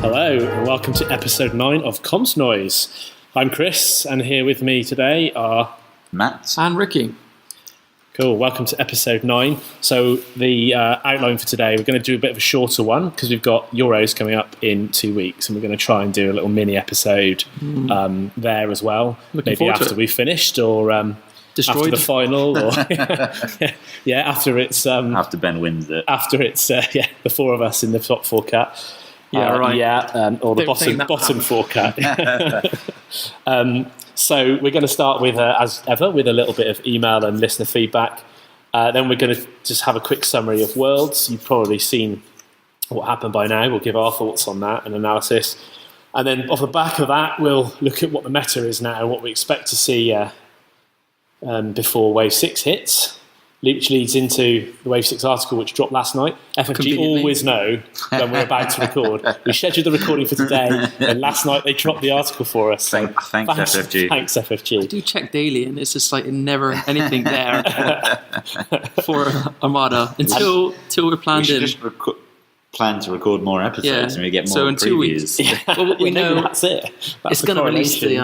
Hello and welcome to episode 9 of Comms Noise. I'm Chris and here with me today are Matt and Rikki. Cool, welcome to episode 9. So the outline for today, we're going to do a bit of a shorter one because we've got Euros coming up in 2 weeks and we're going to try and do a little mini episode there as well. Maybe after we've finished or Destroyed. after the final or after it's after Ben wins it. After it's the four of us in the top 4 cat. Or the bottom 4 cat. So we're going to start with, as ever, with a little bit of email and listener feedback. Then we're going to just have a quick summary of Worlds. You've probably seen what happened by now. We'll give our thoughts on that and analysis. And then off the back of that, we'll look at what the meta is now, what we expect to see before Wave 6 hits, which leads into the Wave 6 article which dropped last night. FFG always know when we're about to record. We scheduled the recording for today, and last night they dropped the artitil for us. So thanks FFG. Thanks, FFG. I do check daily, and it's just like never anything there for Armada until we're planned in. Just plan to record more episodes and we get more in 2 weeks. Yeah. Well, we know that's it. It's going to release the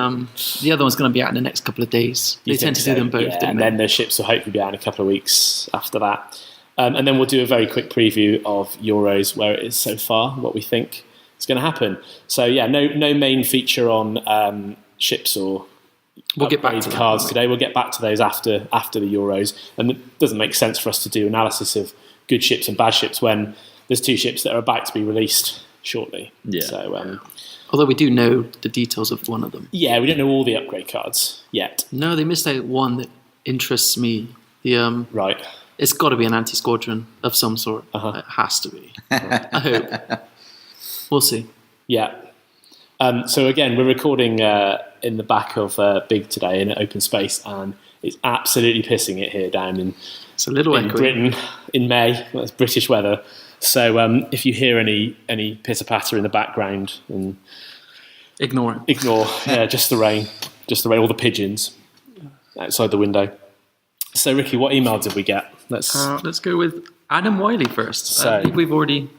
other one's going to be out in the next couple of days. They tend to do them both, and then the ships will hopefully be out in a couple of weeks after that. And then we'll do a very quick preview of Euros, where it is so far, what we think is going to happen. So no main feature on ships or we'll get back to cards today. We'll get back to those after the Euros, and it doesn't make sense for us to do analysis of good ships and bad ships when there's 2 ships that are about to be released shortly. Yeah. So, although we do know the details of one of them. Yeah, we don't know all the upgrade cards yet. No, they missed out one that interests me. The right. It's got to be an anti-squadron of some sort. It has to be. I hope. We'll see. Yeah. So again, we're recording in the back of Big today in an open space, and it's absolutely pissing it here down in Britain in May. That's British weather. So if you hear any pitter patter in the background, and ignore it. Yeah, just the rain, all the pigeons outside the window. So Rikki, what email did we get? Let's go with Adam Wiley first. So, I think we've already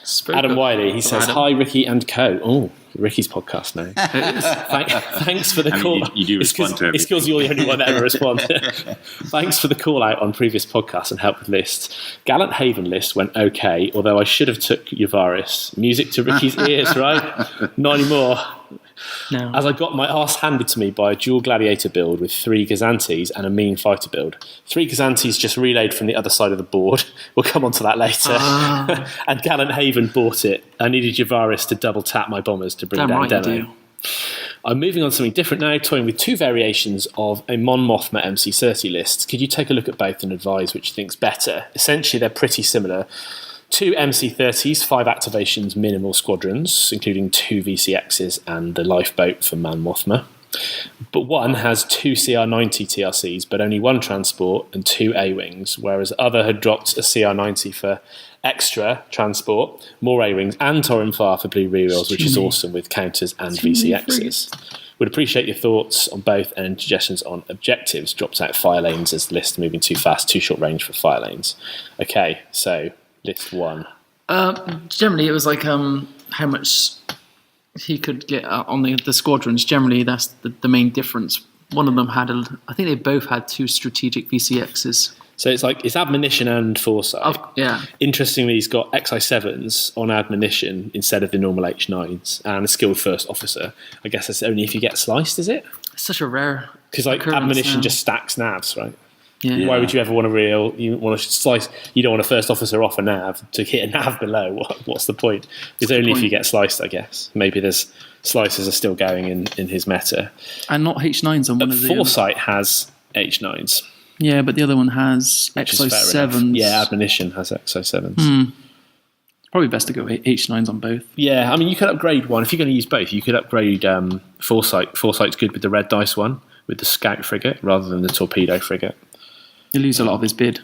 spoken. Adam Wiley, he says, Adam. "Hi Rikki and co." Oh, Ricky's podcast now. Thanks for the call. You do respond to everything. It's because you're the only one that ever responds. Thanks for the call out on previous podcasts and help with lists. Gallant Haven list went okay, although I should have took Yavaris. Music to Ricky's ears, right? Not anymore. No. As I got my arse handed to me by a dual gladiator build with 3 Gazantes and a mean fighter build. 3 Gazantes just relayed from the other side of the board. We'll come on to that later. And Gallant Haven bought it. I needed Yavaris to double tap my bombers to bring down Demo. I'm moving on to something different now, toying with 2 variations of a Mon Mothma MC30 list. Could you take a look at both and advise which you think's better? Essentially, they're pretty similar. 2 MC30s, 5 activations, minimal squadrons, including 2 VCXs and the lifeboat for Man Mothma. But one has 2 CR90 TRCs, but only 1 transport and 2 A-wings, whereas other had dropped a CR90 for extra transport, more A-wings, and Torin Far for blue rerolls, which is awesome with counters and VCXs. Would appreciate your thoughts on both and suggestions on objectives. Drops out fire lanes as the list moving too fast, too short range for fire lanes. Okay, so list 1. Generally, it was like how much he could get on the squadrons. Generally, that's the main difference. One of them had, I think they both had 2 strategic VCXs. So it's admonition and foresight. Interestingly, he's got XI7s on admonition instead of the normal H9s and a skilled first officer. I guess that's only if you get sliced, is it? It's such a rare. Because admonition just stacks navs, right? Yeah. Why would you ever want to reel? You want to slice. You don't want a first officer off a nav to hit a nav below. What's the point? It's only if you get sliced, I guess. Maybe there's slices are still going in his meta. And not H9s on one of the. Foresight has H9s. Yeah, but the other one has XI7s. Yeah, admonition has XI7s. Probably best to go H9s on both. Yeah, I mean, you could upgrade one. If you're going to use both, you could upgrade Foresight. Foresight's good with the red dice one, with the scout frigate, rather than the torpedo frigate. You lose a lot of his bid.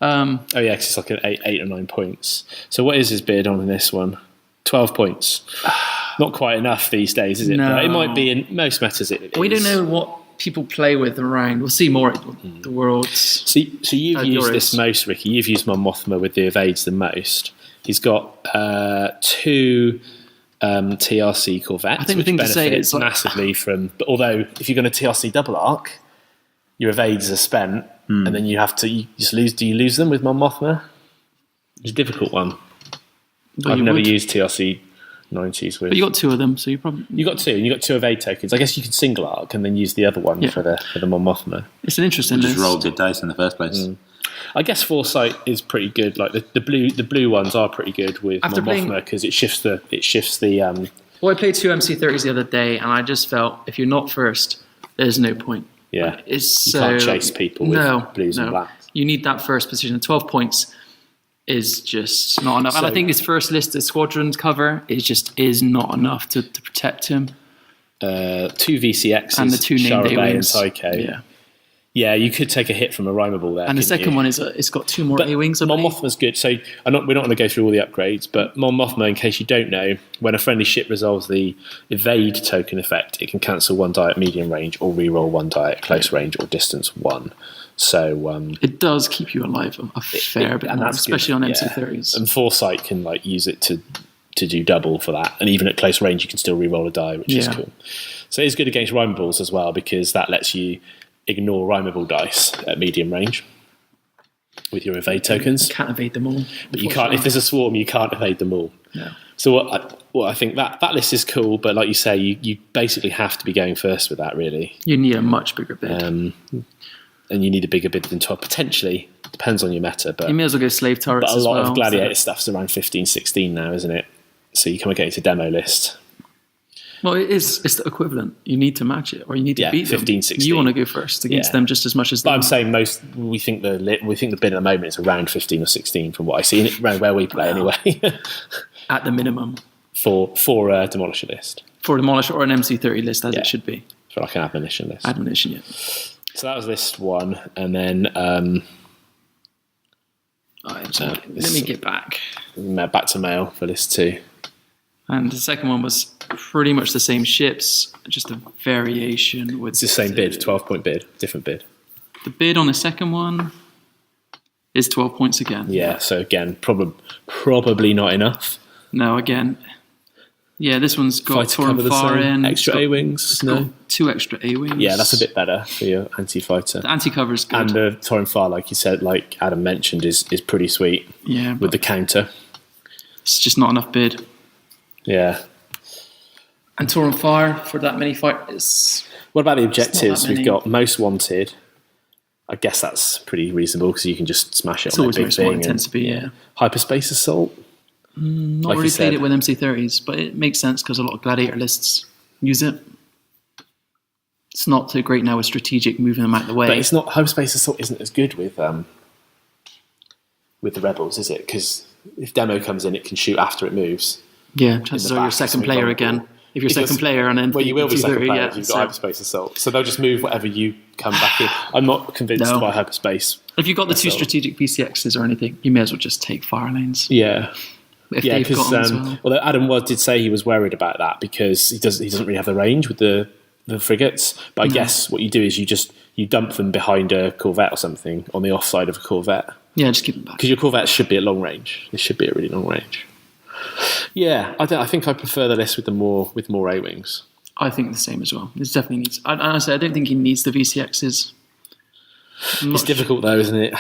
Oh yeah, because it's like an 8 or 9 points. So what is his bid on this one? 12 points. Not quite enough these days, is it? No. But it might be in most metas. We don't know what people play with around. We'll see more at the Worlds. So you've used this most, Rikki. You've used Mon Mothma with the evades the most. He's got 2 TRC Corvettes. I think the thing to say is massively from. But although if you're going to TRC double arc, your evades are spent, and then you have to you just lose. Do you lose them with Mon Mothma? It's a difficult one. I've never used TRC 90s with. But you got 2 of them, so you probably got 2, and you got 2 evade tokens. I guess you could single arc and then use the other one for the Mon Mothma. It's an interesting list. Just roll good dice in the first place. I guess Foresight is pretty good. Like the blue ones are pretty good with Mon Mothma because it shifts the. Well, I played 2 MC30s the other day, and I just felt if you're not first, there's no point. Yeah, like, you can't chase people with blues and blacks. You need that first position. 12 points is just not enough. And I think his first list of squadrons cover is not enough to protect him. 2 VCXs and the 2 named Shara Bay and A-wings. Tycho. Yeah, you could take a hit from a Rhymeable there. And the second one is it's got 2 more A-wings. Mon Mothma's good. So we're not going to go through all the upgrades, but Mon Mothma, in case you don't know, when a friendly ship resolves the evade token effect, it can cancel 1 die at medium range or reroll 1 die at close range or distance 1. So it does keep you alive a fair bit, more, especially on MC30s. And Foresight can use it to do double for that, and even at close range, you can still reroll a die, which is cool. So it's good against Rhymeables as well because that lets you ignore Rhymeable dice at medium range with your evade tokens. You can't evade them all. But you can't. If there's a swarm, you can't evade them all. No. So what I think that list is cool, but like you say, you basically have to be going first with that. Really, you need a much bigger bid, and you need a bigger bid than 12. Potentially, depends on your meta. But you may as well go slave turrets. But a lot of gladiator so. stuff's around 15, 16 now, isn't it? So you can get it to demo list. Well, it's the equivalent. You need to match it, or you need to beat 15, them. 16. You want to go first against them just as much as them. But I'm saying we think the bid at the moment is around 15 or 16 from what I see, around where we play anyway. At the minimum. For a Demolisher list. For a Demolisher or an MC30 list, as it should be. For like an Admonition list. Admonition, yeah. So that was list 1, and then let me get back to mail for list 2. And the second one was pretty much the same ships, just a variation with. It's the same bid, 12-point bid, different bid. The bid on the second one is 12 points again. Yeah, so again, probably not enough. No, again. Yeah, this one's got Torn Far in. Extra A-wings? No. 2 extra A-wings. Yeah, that's a bit better for your anti-fighter. The anti-cover is good. And the Torn Far, like you said, like Adam mentioned, is pretty sweet. Yeah. With the counter. It's just not enough bid. Yeah. And Torn Fire for that many fighters. What about the objectives? We've got Most Wanted. I guess that's pretty reasonable because you can just smash it it's on always that big most thing. It tends to be, yeah. Hyperspace Assault. Not like really played it with MC30s, but it makes sense because a lot of gladiator lists use it. It's not too great now with strategic moving them out of the way. But it's not. Hyperspace Assault isn't as good with the rebels, is it? Because if demo comes in, it can shoot after it moves. Yeah, chances are you're second player again. If you're second player and then you will be second player if you've got Hyperspace Assault. So they'll just move whatever you come back in. I'm not convinced by Hyperspace. If you've got the 2 strategic VCXs or anything, you may as well just take fire lanes. Yeah. If they've got them as well. Although Adam did say he was worried about that because he doesn't really have the range with the frigates. But I guess what you do is you dump them behind a Corvette or something on the offside of a Corvette. Yeah, just keep them back. Because your Corvettes should be at long range. They should be at really long range. Yeah, I think I prefer the list with more A-wings. I think the same as well. It definitely needs. Honestly, I don't think he needs the VCXs. It's difficult though, isn't it?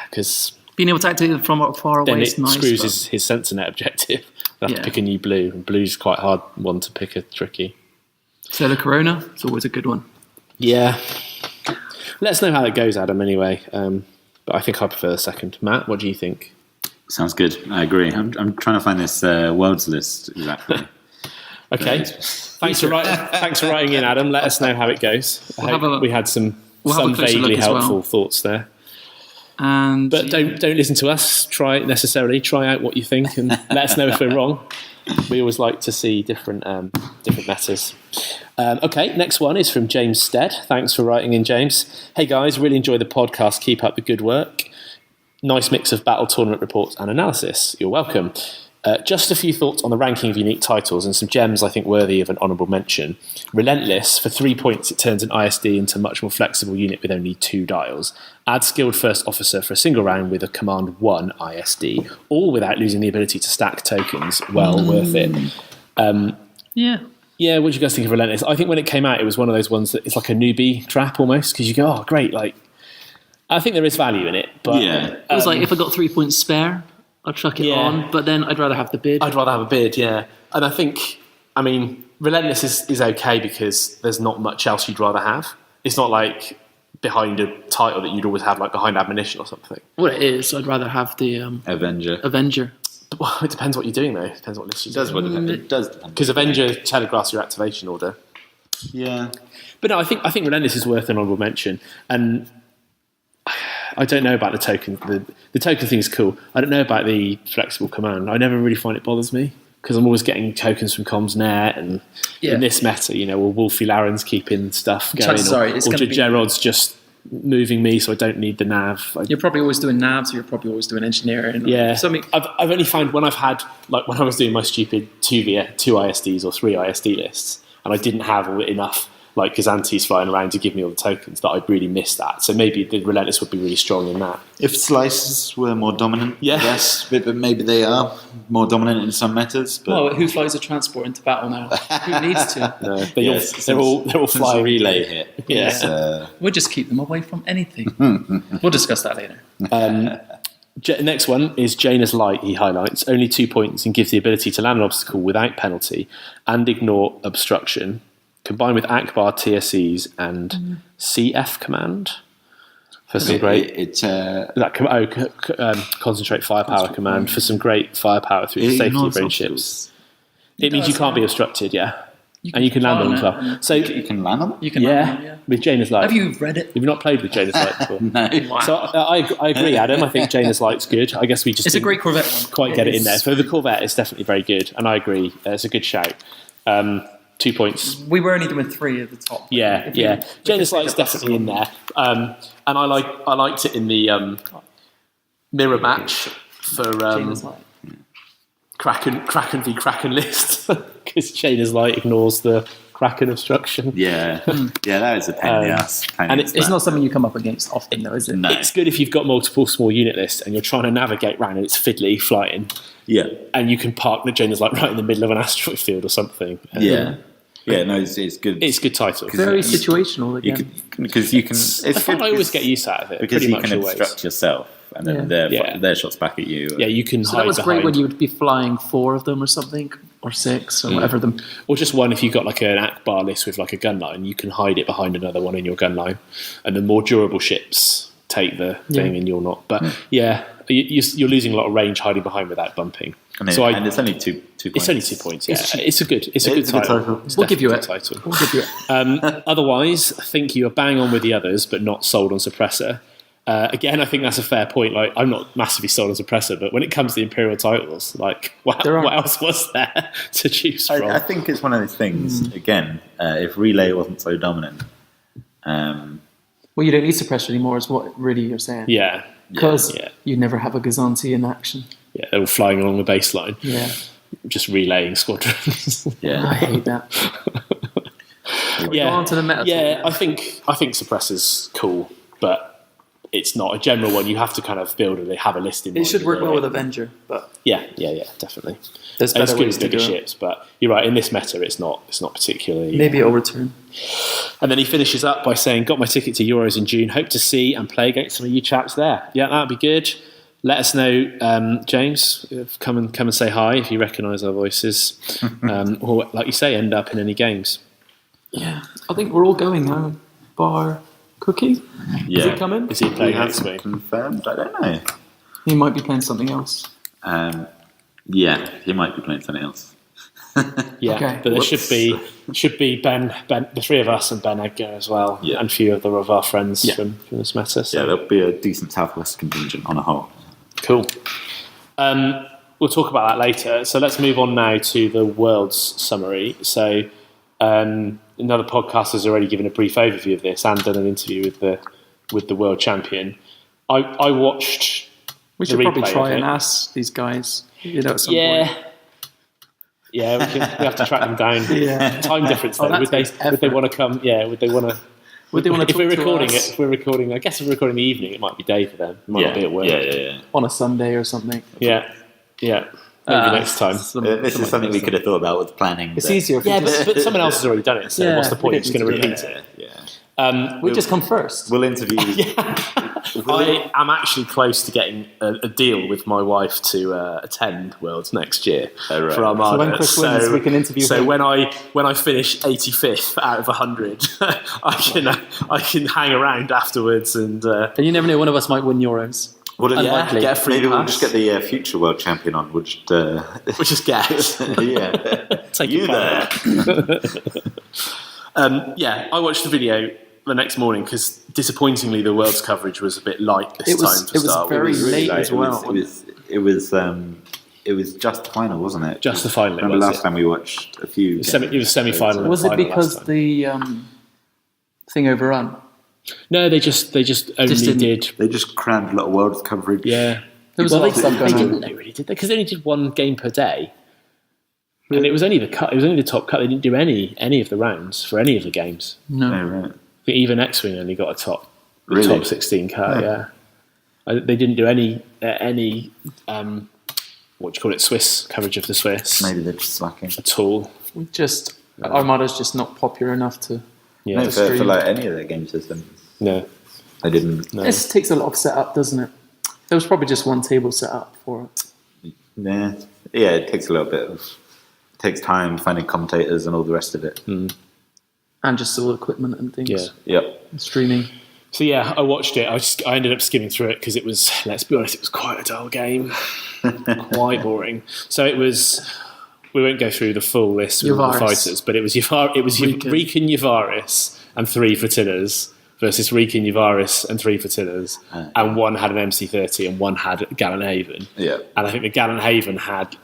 Because being able to activate from far away is nice. Then it screws his sensor net objective. You have to pick a new blue, and blue's quite hard one to pick. Tricky. So the Corona, it's always a good one. Yeah. Let us know how it goes, Adam. Anyway, but I think I prefer the second. Matt, what do you think? Sounds good. I agree. I'm trying to find this worlds list exactly. Okay. Thanks for writing in, Adam. Let us know how it goes. We had some vaguely helpful thoughts there. But don't listen to us. Try out what you think, and let us know if we're wrong. We always like to see different matters. Okay, next one is from James Stead. Thanks for writing in, James. Hey guys, really enjoy the podcast. Keep up the good work. Nice mix of battle tournament reports and analysis. You're welcome. Just a few thoughts on the ranking of unique titles and some gems I think worthy of an honourable mention. Relentless, for 3 points, it turns an ISD into a much more flexible unit with only 2 dials. Add Skilled First Officer for a single round with a Command 1 ISD, all without losing the ability to stack tokens. Well worth it. Yeah, what do you guys think of Relentless? I think when it came out, it was one of those ones that it's like a newbie trap almost, because you go, oh, great. Like, I think there is value in it. But, It was like, if I got 3 points spare, I'd chuck it on, but then I'd rather have the bid. I'd rather have a bid, yeah. And I think, Relentless is okay because there's not much else you'd rather have. It's not like behind a title that you'd always have, like behind Admonition or something. Well, it is. I'd rather have the Avenger. Well, it depends what you're doing, though. It depends what list you're doing. It does depend. Because Avenger telegraphs your activation order. Yeah. But no, I think Relentless is worth an honourable mention. And I don't know about the token. The token thing is cool. I don't know about the flexible command. I never really find it bothers me because I'm always getting tokens from Comsnet, and in this meta, Wolfie Laren's keeping stuff going, or Gerard's just moving me, so I don't need the nav. You're probably always doing navs, or you're probably always doing engineering. Yeah, I've only found when I've had, like when I was doing my stupid 2 ISDs or 3 ISD lists, and I didn't have enough like Gazantes flying around to give me all the tokens, that I'd really missed that. So maybe the Relentless would be really strong in that. If slices were more dominant, yes, but maybe they are more dominant in some metas. But well, who flies a transport into battle now? Who needs to? No, they're all flying. Relay hit. Yeah, we'll just keep them away from anything. We'll discuss that later. Next one is Jaina's Light, he highlights. Only 2 points and gives the ability to land an obstacle without penalty and ignore obstruction, combined with Akbar TSEs and CF command for some concentrate firepower command for some great firepower through the safety of range ships. It means you can't be obstructed, and you can land on them as well. So you can land on them? You can land on them, with Jaina's Light. Have you read it? You've not played with Jaina's Light before? No. Wow. So I agree, Adam. I think Jaina's Light's good. I guess we just it's a great Corvette one. Quite get it in there. For the Corvette, it's definitely very good, and I agree. It's a good shout. 2 points. We were only doing 3 at the top. Yeah. Jaina's Light's definitely in there, and I liked it in the mirror match for Jaina's Light. Kraken v Kraken list, because Jaina's Light ignores the Kraken obstruction. Yeah, that is a pain in the ass. And it's not something you come up against often, though, is it? No. It's good if you've got multiple small unit lists and you're trying to navigate around and it's fiddly flying. Yeah, and you can park the Jaina's Light right in the middle of an asteroid field or something. It's good. It's a good title. Very situational again. Because you can. I find I always get use out of it. Because pretty you much can always. obstruct yourself, and then their shots back at you. Yeah, you can. So hide that was behind. great when you would be flying 4 of them or something, or 6 or whatever them. Or just one. If you've got like an Akbar list with like a gun line, you can hide it behind another one in your gun line, and the more durable ships take the thing, and you're not. But you're losing a lot of range hiding behind without bumping. And it's only 2 points. It's only 2 points. Yeah, it's a good title. We'll give you it. We'll give you it. Otherwise, I think you are bang on with the others, but not sold on Suppressor. Again, I think that's a fair point. Like, I'm not massively sold on Suppressor, but when it comes to the Imperial titles, like, what else was there to choose from? I think it's one of those things. Again, if Relay wasn't so dominant, well, you don't need Suppressor anymore. Is what really you're saying? Yeah, because you never have a Gazanti in action. Yeah, they're all flying along the baseline. Yeah, just relaying squadrons. I hate that. Go on to the meta. I think Suppressor's cool, but it's not a general one. You have to kind of build and have a list in mind. It should work well with Avenger, but yeah, definitely. There's as good ways as bigger ships, but you're right. In this meta, it's not particularly. Maybe it'll return. And then he finishes up by saying, "Got my ticket to Euros in June. Hope to see and play against some of you chaps there. Yeah, that'd be good. Let us know, James. Come and say hi if you recognise our voices, or like you say, end up in any games." Yeah, I think we're all going now. Bar Cookie. Yeah. Is he coming? Is he playing Hanswing? Confirmed? I don't know. He might be playing something else. Yeah, he might be playing something else. Yeah, Okay. but there should be Ben, the 3 of us and Ben Edgar as well, and a few other of our friends from this meta. So. Yeah, there'll be a decent Southwest contingent on a whole. Cool. We'll talk about that later. So let's move on now to the World's summary. So another podcast has already given a brief overview of this and done an interview with the world champion. I watched. We should probably try and ask these guys At some point. Yeah, we have to track them down. Yeah. Time difference though. Would they want to come? Yeah, would they want to? Would they want to If we're talk to recording us? it, if we're recording, I guess if we're recording the evening, it might be day for them. It might not be at work. Yeah. On a Sunday or something. Yeah. Maybe next time. This is something we could have thought about with planning. It's easier. If But someone else has already done it. So Yeah, what's the point? we It's don't going to need repeat to it. Yeah. we just come first. We'll interview. I am actually close to getting a deal with my wife to attend Worlds next year Oh, right. for Armada. So when Chris wins, we can interview So him. when I finish 85th out of 100, I can hang around afterwards and And you never know, one of us might win Euros. get a free Maybe we'll pass. just get the future world champion on. We'll just, Which is guess. Take you it back. I watched the video the next morning because disappointingly the World's coverage was a bit light this time to start. Very with. late as well. It was just the final, wasn't it? Just the final, Remember was last it? time we watched a few. It was semi-final. Was and it final because last time. the thing overrun? No, they just only didn't- did. They just crammed a lot of world coverage. Yeah, There was a lot of stuff they going didn't. on. They really did because they only did one game per day, and it was only the cut. It was only the top cut. They didn't do any of the rounds for any of the games. No. Oh, right. I think even X-Wing only got a top Really? top 16 cut. Yeah, they didn't do any what do you call it, Swiss coverage of the Swiss Maybe they're just slacking. at all. Armada's just not popular enough to. Yeah, No, for like any of their game systems, no. they didn't. No. This takes a lot of setup, doesn't it? There was probably just one table set up for it. Yeah, it takes a little bit of. It takes time finding commentators and all the rest of it. And just all equipment and things. Yeah. Yep. Streaming. So yeah, I watched it. I ended up skimming through it because it was, let's be honest, it was quite a dull game, quite boring. So it was. We won't go through the full list with all the Yavaris. fighters, but it was Rikin Yavaris and 3 Flottillas versus Rikin Yavaris and 3 Flottillas, and one had an MC30 and one had Gallant Haven. Yeah. And I think the Gallant Haven had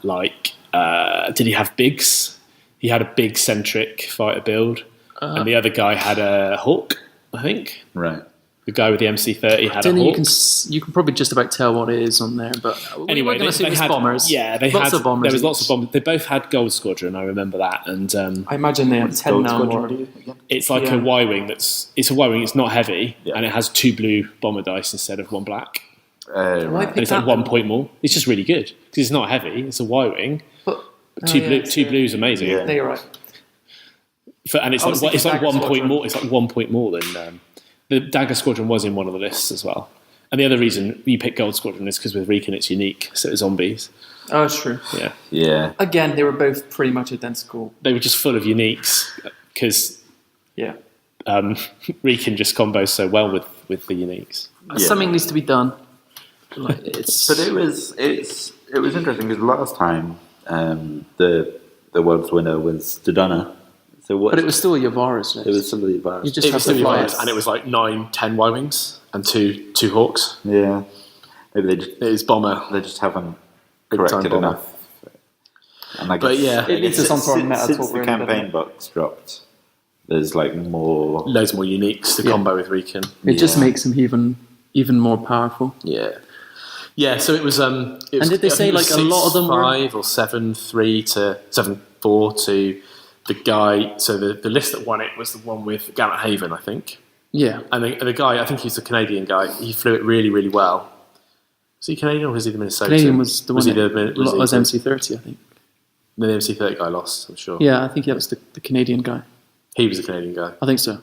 did he have bigs? He had a big centric fighter build, and the other guy had a Hawk, I think. Right. The guy with the MC30 had a Then Hawk. you can probably just about tell what it is on there, but Anyway, we're going to see these had bombers. Yeah, they lots had of bombers. There was lots of bombers. They both had Gold Squadron. I remember that, and I imagine they have 10 Gold now Squadron more. do again? it's like Yeah. a Y-wing. It's a Y-wing. It's not heavy, Yeah. and it has 2 blue bomber dice instead of 1 black. Why Right. pick And it's like that 1 then? point more. It's just really good because it's not heavy. It's a Y-wing. But, Two blue is amazing. Yeah. No, you're right. And it's I was like thinking Dagger 1 point Squadron. more. It's like 1 point more than the Dagger Squadron was in one of the lists as well. And the other reason you pick Gold Squadron is because with Rikin it's unique, so it's zombies. Oh, it's true. Yeah, Yeah. Again, they were both pretty much identical. they were just full of uniques because Yeah. Rikin just combos so well with the uniques. Yeah. Something needs to be done. Like, it's But it was interesting because last time the world's winner was Dodonna. So what? But it was still a Yavaris list. it was somebody virus. You just It have was to still fly Yavaris, it. and it was like 9-10 Y-wings and two Hawks. Yeah. Maybe It was bomber. they just haven't Big time corrected bomber. enough. And I But guess, yeah. I It leads guess us onto our meta since talk, the really, campaign doesn't it? box dropped, there's like more. Loads more uniques to Yeah. combo with Rikin. It just Yeah. makes him even more powerful. Yeah. So it was. And did they say, like, a lot of them were- 5 or 7-3 to 7-4 to the guy? So the list that won it was the one with Gallant Haven, I think. Yeah. And the guy, I think he's a Canadian guy. He flew it really, really well. Was he Canadian or was he the Minnesota? Canadian was the one he that was MC30, I think. The MC30 guy lost, I'm sure. Yeah, I think that was the Canadian guy. He was a Canadian guy. I think so.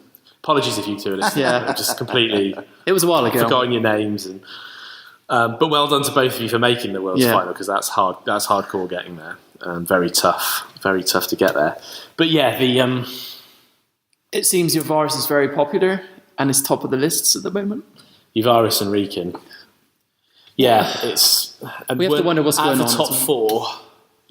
Apologies if you two are listening. Yeah. I've just completely It was a while ago. forgotten your names. And but well done to both of you for making the World's Yeah. Final because that's hard. That's hardcore getting there. Very tough to get there. But yeah, It seems Yavaris is very popular and is top of the lists at the moment. Yavaris and Rikin. Yeah, it's. And We have to wonder what's going out on of the top as 4,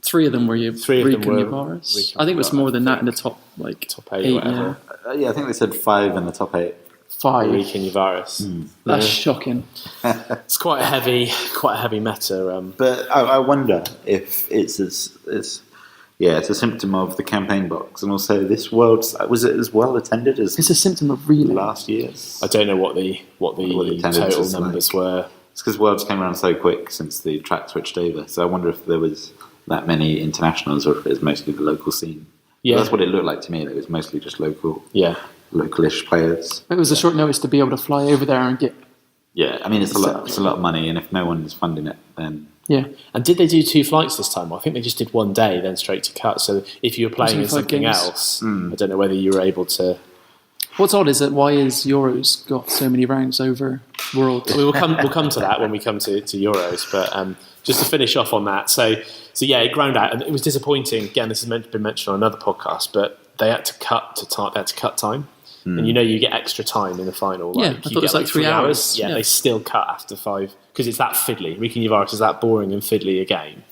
3 of them were Three of them Rikin were Yavaris. Rikin I think it was Yavaris, more than I that in the top top 8 or whatever. Yeah, I think they said 5 in the top 8. 5. Rikin Yavaris. That's shocking. It's quite a heavy meta. But I wonder if it's it's a symptom of the campaign box, and also this world was it as well attended as It's a symptom of relay. last year's. I don't know what the What the attendance total is numbers like. were. It's because Worlds came around so quick since the track switched over. So I wonder if there was that many internationals or if it was mostly the local scene. Yeah. But that's what it looked like to me. It was mostly just localish players. It was a short notice to be able to fly over there and get. Yeah, I mean it's a lot of money, and if no one is funding it, then Yeah. And did they do 2 flights this time? I think they just did one day, then straight to cut. So if you were playing in Wasn't it 5 something games? else, I don't know whether you were able to. What's odd is that why is Euros got so many rounds over World? We'll come to that when we come to Euros, but just to finish off on that. So yeah, it ground out, and it was disappointing. Again, this has been mentioned on another podcast, but they had to cut time. They had to cut time, and you get extra time in the final. Yeah, like, I thought you it was get like 3 hours. Yeah, they still cut after 5 because it's that fiddly. Rikki is that boring and fiddly a game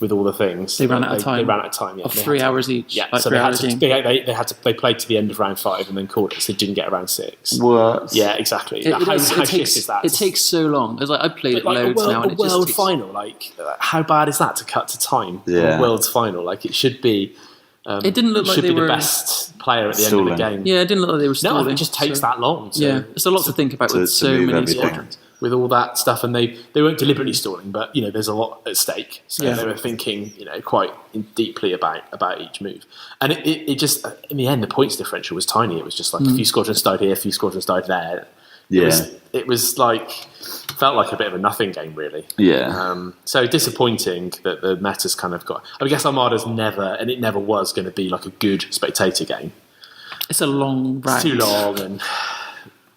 with all the things. They ran out of time. They ran out of time. Yeah, Of 3 hours each. Yeah, like so 3 hours game. they played to the end of round 5 and then called it. So they didn't get around 6. what? Yeah, exactly. How shit is that? It takes so long. It's like I played it Like loads now, and a it just world takes, final. Like, how bad is that to cut to time? Yeah. A world's final. Like, it should be. It didn't look like should they be were the best player at the end Stalling. of the game. Yeah, it didn't look like they were No, stalling. it just takes so- that long. Yeah, it's a lot to think about to with so move many everything. squadrons. With all that stuff, and they weren't deliberately stalling, but there's a lot at stake. So Yeah. they were thinking, quite deeply about each move. And it just, in the end, the points differential was tiny. It was just like a few squadrons died here, a few squadrons died there. Yeah. It was like felt like a bit of a nothing game, really. Yeah. So disappointing that the meta's kind of got. I guess Armada's never was going to be like a good spectator game. It's a long round. It's too long, and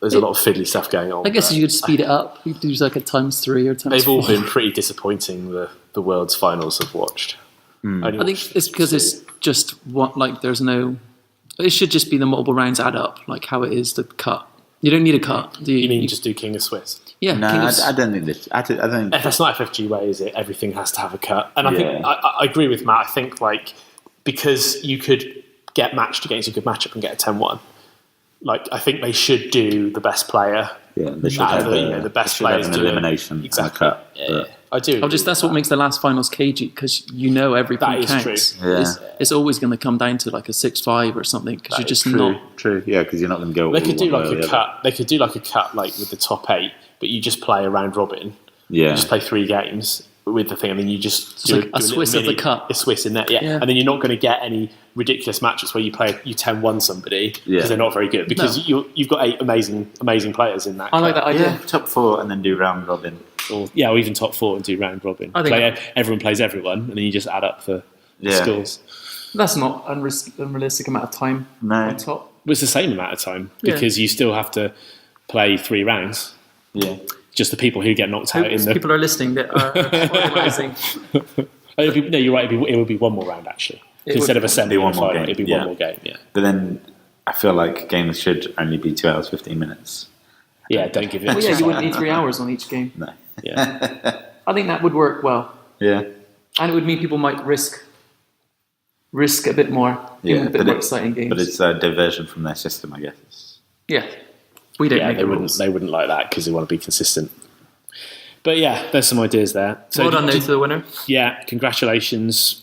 there's a lot of fiddly stuff going on. I guess but you could speed it up. You could do like a ×3 or ×4. they've all been pretty disappointing. The world's finals I've watched. I think it's because it's just what like there's no. It should just be the multiple rounds add up, like how it is the cut. You don't need a cut, do you? You mean just do King of Swiss? Yeah, No, King of- I don't think this. I think That's not FFG way, is it? Everything has to have a cut. And I think Yeah. I agree with Matt. I think like because you could get matched against a good matchup and get a 10-1. Like I think they should do the best player. Yeah, they should Out have of the best they should have players an do it. elimination and a Exactly. cut. Yeah, but- I do. Oh, just that's what makes the last finals cagey because every That point is counts. true. Yeah. It's always going to come down to like a 6-5 or something because you're is just true. not. True. Yeah, because you're not going to go. They all could do one like way or a the cut. other. They could do like a cut like with the top 8, but you just play a round robin. Yeah. You just play 3 games with the thing, and then you just do like a little Swiss of the mini- cup. A Swiss in there, yeah. Yeah. And then you're not going to get any ridiculous matches where you 10-1 somebody because Yeah. they're not very good because you've got 8 amazing players in that. I like cup. that idea. Yeah, top 4 and then do round robin. Or even top 4 and do round robin. I think Everyone plays everyone, and then you just add up the Yeah. scores. That's not unrealistic amount of time No. on top. Well, it's the same amount of time Yeah. because you still have to play 3 rounds. Yeah. Just the people who get knocked out in the. People are listening that are organising. No, you're right. It would be one more round actually. Instead of a semi be one and a more final, game, it'd be yeah. one more game. Yeah, But then I feel like games should only be 2 hours 15 minutes. yeah. Don't give it. Well, yeah, you wouldn't need 3 hours on each game. No. Yeah, I think that would work well, Yeah. and it would mean people might risk a bit more, give them a bit but more exciting games. But it's a diversion from their system, I guess. yeah, we don't yeah. make They the wouldn't. rules. They wouldn't like that because they want to be consistent. But yeah, there's some ideas there. So Well done, though, to the winner. yeah, congratulations.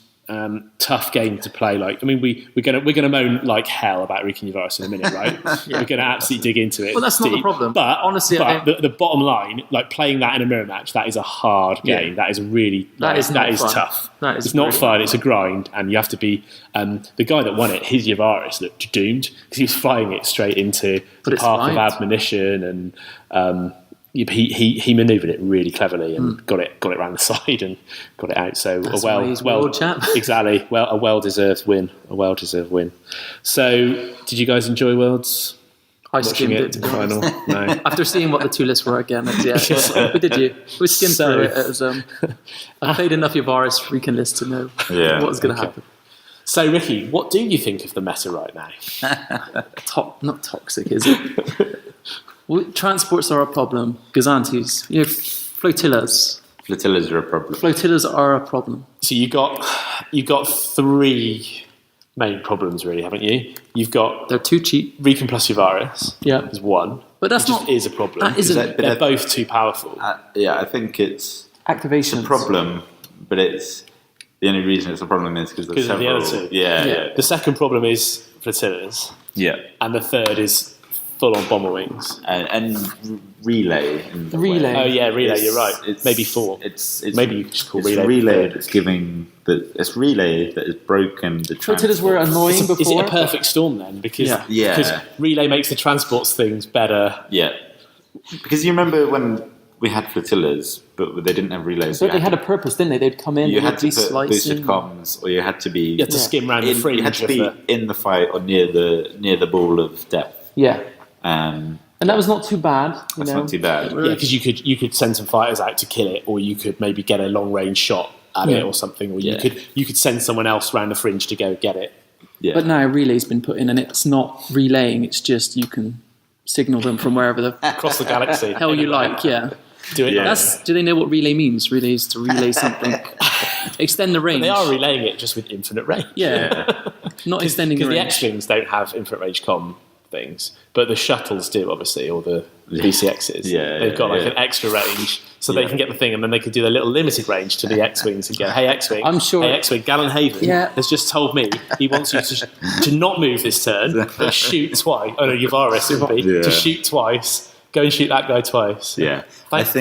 Tough game to play. Like, I mean, we're gonna moan like hell about Rikki in a minute, right? We're gonna absolutely dig into it. Well, that's not the deep. problem. But Honestly, the bottom line, like playing that in a mirror match, that is a hard game. Yeah. That is really That is not fun. tough. That is it's not really fun. not It's a grind, and you have to be. The guy that won it, his Yavaris, looked doomed because he was flying it straight into But the it's path fine. of admonition and. He manoeuvred it really cleverly and got it around the side and got it out. So That's why he's world champ. exactly. Well, a well-deserved win. So, did you guys enjoy Worlds? I Watching skimmed it. it To in the be honest. final? No. After seeing what the 2 lists were again, we did you? We skimmed So- through it. It was, I played enough Yavaris freaking lists to know what was going to happen. So, Rikki, what do you think of the meta right now? Not toxic, is it? Well, transports are a problem. Gazantes, flotillas. Flotillas are a problem. Flotillas are a problem. So you got 3 main problems, really, haven't you? You've got They're too cheap. Recon plus Yavaris. Yeah. is one. But that's which not- is a problem. that isn't- But They're both too powerful. Yeah, I think it's Activation. a problem, but it's the only reason it's a problem is because there's 'Cause of the several. other two. Yeah, Yeah. yeah, The second problem is flotillas, yeah. and the third is full-on bomber wings. And relay. In the Relay. way. Oh yeah, relay. It's- You're right. it's- Maybe 4. It's Maybe you just call it's relay. relay that's giving it's relay that has broken the Flotillas were transport. annoying before. Is it a perfect storm then? Because Yeah. because relay makes the transports things better. Yeah, because you remember when we had flotillas, but they didn't have relays. But they had a purpose, didn't they? They'd come in, You they'd had to be put boosted slicing. comms, or you had to be You had to skim round the in, fringe. you had to of be the, in the fight or near the ball of death. Yeah. Um, And that was not too bad. that's not too bad. yeah, because you could send some fighters out to kill it, or you could maybe get a long range shot at it or something, or Yeah. you could send someone else round the fringe to go get it. Yeah, But now a relay's been put in, and it's not relaying, it's just you can signal them from wherever the Across the galaxy. hell you like, yeah. Do it. Yeah. Do they know what relay means? Relay is to relay something. Extend the range. They are relaying it just with infinite range. Yeah. Not extending the Because the range. X-Wings don't have infinite range comm things, but the shuttles do, obviously, or the VCXs. Yeah, They've got like yeah. an extra range, so they can get the thing, and then they can do their little limited range to the X-Wings and go, hey, X-Wing, I'm sure- hey, X-Wing, Galen Haven Yeah. has just told me he wants you to not move this turn, but shoot twice. Oh no, Yavaris it would be, Yeah. to shoot twice. Go and shoot that guy twice. yeah. Thanks,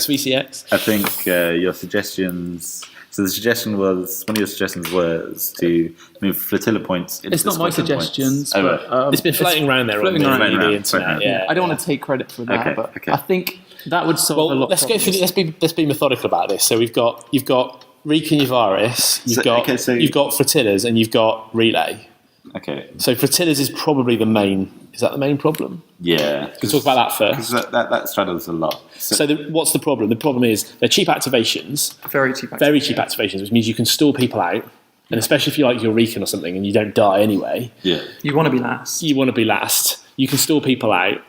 VCX. I think your suggestions. So the suggestion was one of your suggestions was to move flotilla points. Into It's the not my squadron points. suggestions, Oh, but right. It's been floating around there floating on around. the Floating internet. around. Yeah, I don't want to take credit for that, Okay, but okay. I think that would solve a Well, lot. let's go through. Let's be methodical about this. So you've got Rikki and Yavaris, you've got flotillas, and you've got relay. Okay. So flotillas is probably the main. Is that the main problem? Yeah. We'll talk about that Because first. that straddles a lot. So what's the problem? The problem is they're cheap activations, very cheap. very cheap activations, which means you can stall people out, and especially if you like your Recon or something and you don't die anyway, Yeah. You want to be last. you want to be last. You can stall people out.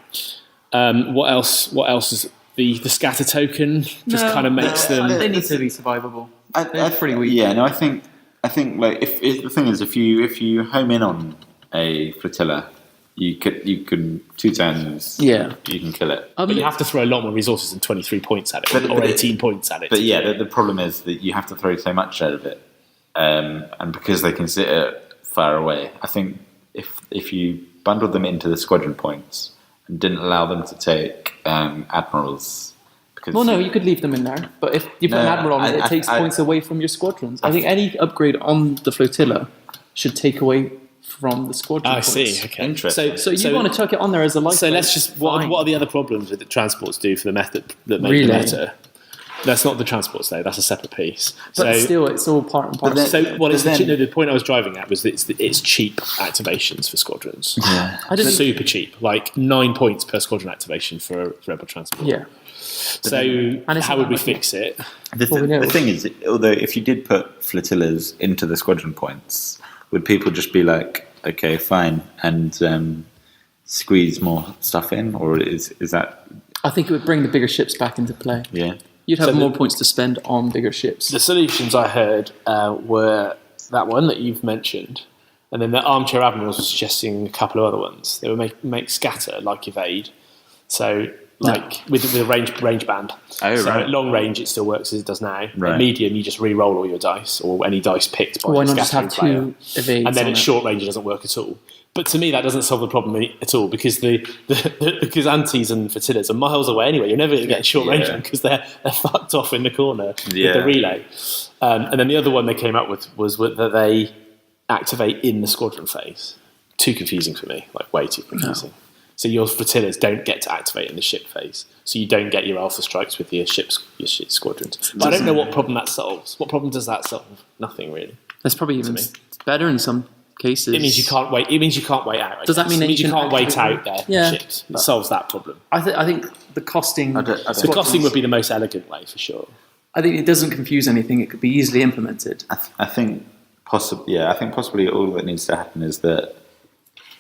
What else? What else is the scatter token? Just kind of makes them. They need to be survivable. They're pretty weak. Yeah. No, I think like if the thing is if you home in on a flotilla, you can 2 turns. Yeah. You can kill it. But you have to throw a lot more resources than 23 points at it, But- or but 18 points at it. But yeah, the problem is that you have to throw so much out of it, and because they can sit far away, I think if you bundled them into the squadron points and didn't allow them to take admirals, because Well, no, you could leave them in there, but if you put an No, admiral on it, it takes points away from your squadrons. I think any upgrade on the flotilla should take away from the squadron. I see. points. Okay. Interesting. So you want to chuck it on there as a life. So let's just. What are the other problems that the transports do for the method that make the Relay. meta? That's not the transports though. That's a separate piece. But So still, it's all part and parcel. then- So what is But then- the point I was driving at was that it's cheap activations for squadrons. Yeah. I didn't. Super cheap, like 9 points per squadron activation for a rebel transport. Yeah. So it's how would we not- fix it? The we know. thing is, although if you did put flotillas into the squadron points, would people just be like, okay, fine, and squeeze more stuff in, or is that I think it would bring the bigger ships back into play. yeah? You'd have So more points to spend on bigger ships. The solutions I heard were that one that you've mentioned, and then the armchair admirals were suggesting a couple of other ones. They would make scatter like evade, so like with a range band. Oh, so right. at long range it still works as it does now. Right. At medium you just re-roll all your dice or any dice picked by Why the not just have scattering two player. evades? And then on at it? short range it doesn't work at all. But to me that doesn't solve the problem at all because because antis and flotillas are miles away anyway. You're never going to get short range Yeah. because they're fucked off in the corner with Yeah. the relay. And then the other one they came up with was that they activate in the squadron phase. Too confusing for me, like way too confusing. So your flotillas don't get to activate in the ship phase. So you don't get your alpha strikes with your ship squadrons. But I don't know what problem that solves. What problem does that solve? Nothing really. That's probably even me. better in some cases. It means you can't wait. It means you can't wait out. I Does that guess. mean it that means you you can can't wait activate- out their Yeah. ships? It solves that problem. I think the costing. The costing would be the most elegant way for sure. I think it doesn't confuse anything. It could be easily implemented. I think possibly. Yeah, I think possibly all that needs to happen is that,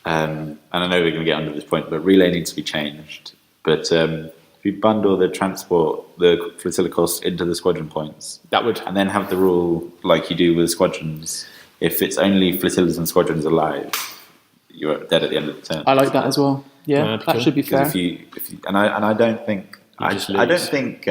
and I know we're going to get onto this point, but relay needs to be changed. But if you bundle the flotilla cost into the squadron points, That would. and then have the rule like you do with squadrons, if it's only flotillas and squadrons alive, you're dead at the end of the turn. I like that as well. Yeah, That'd be that cool. should be fair. Because if you and I don't think just I don't lose. think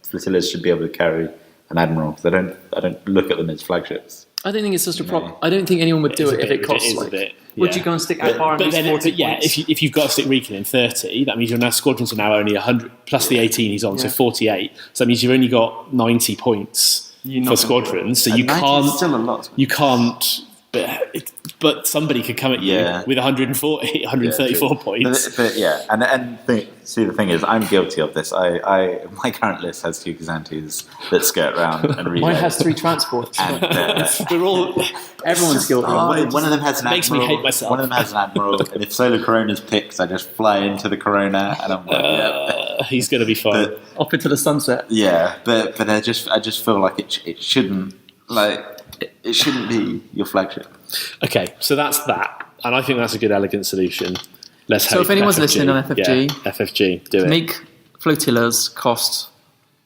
flotillas should be able to carry an admiral because I don't look at them as flagships. I don't think it's just a problem. I don't think anyone would do it if it costs is a like. bit, Would yeah. you go and stick Akbar and But lose then, 40 but yeah, points? if you've got to stick Rikki in 30, that means your now squadrons are now only 100 plus the 18 he's on, so 48. So that means you've only got 90 points for squadrons. So you 90 can't. is still a lot. You can't. But somebody could come at you with 140, 134 points. But yeah, the thing is, I'm guilty of this. My current list has 2 Kazantis that skirt around and relay. Mine has 3 transports. And, We're all. Everyone's guilty. one of them has an makes me admiral. hate myself. One of them has an admiral, and if Solar Corona's picked, I just fly into the Corona, and I'm like, He's going to be fine. Off into the sunset. yeah. But I just feel like it shouldn't it shouldn't be your flagship. Okay, so that's that, and I think that's a good, elegant solution. Let's So hope if anyone's FFG, listening on FFG, FFG, do it. make flotillas cost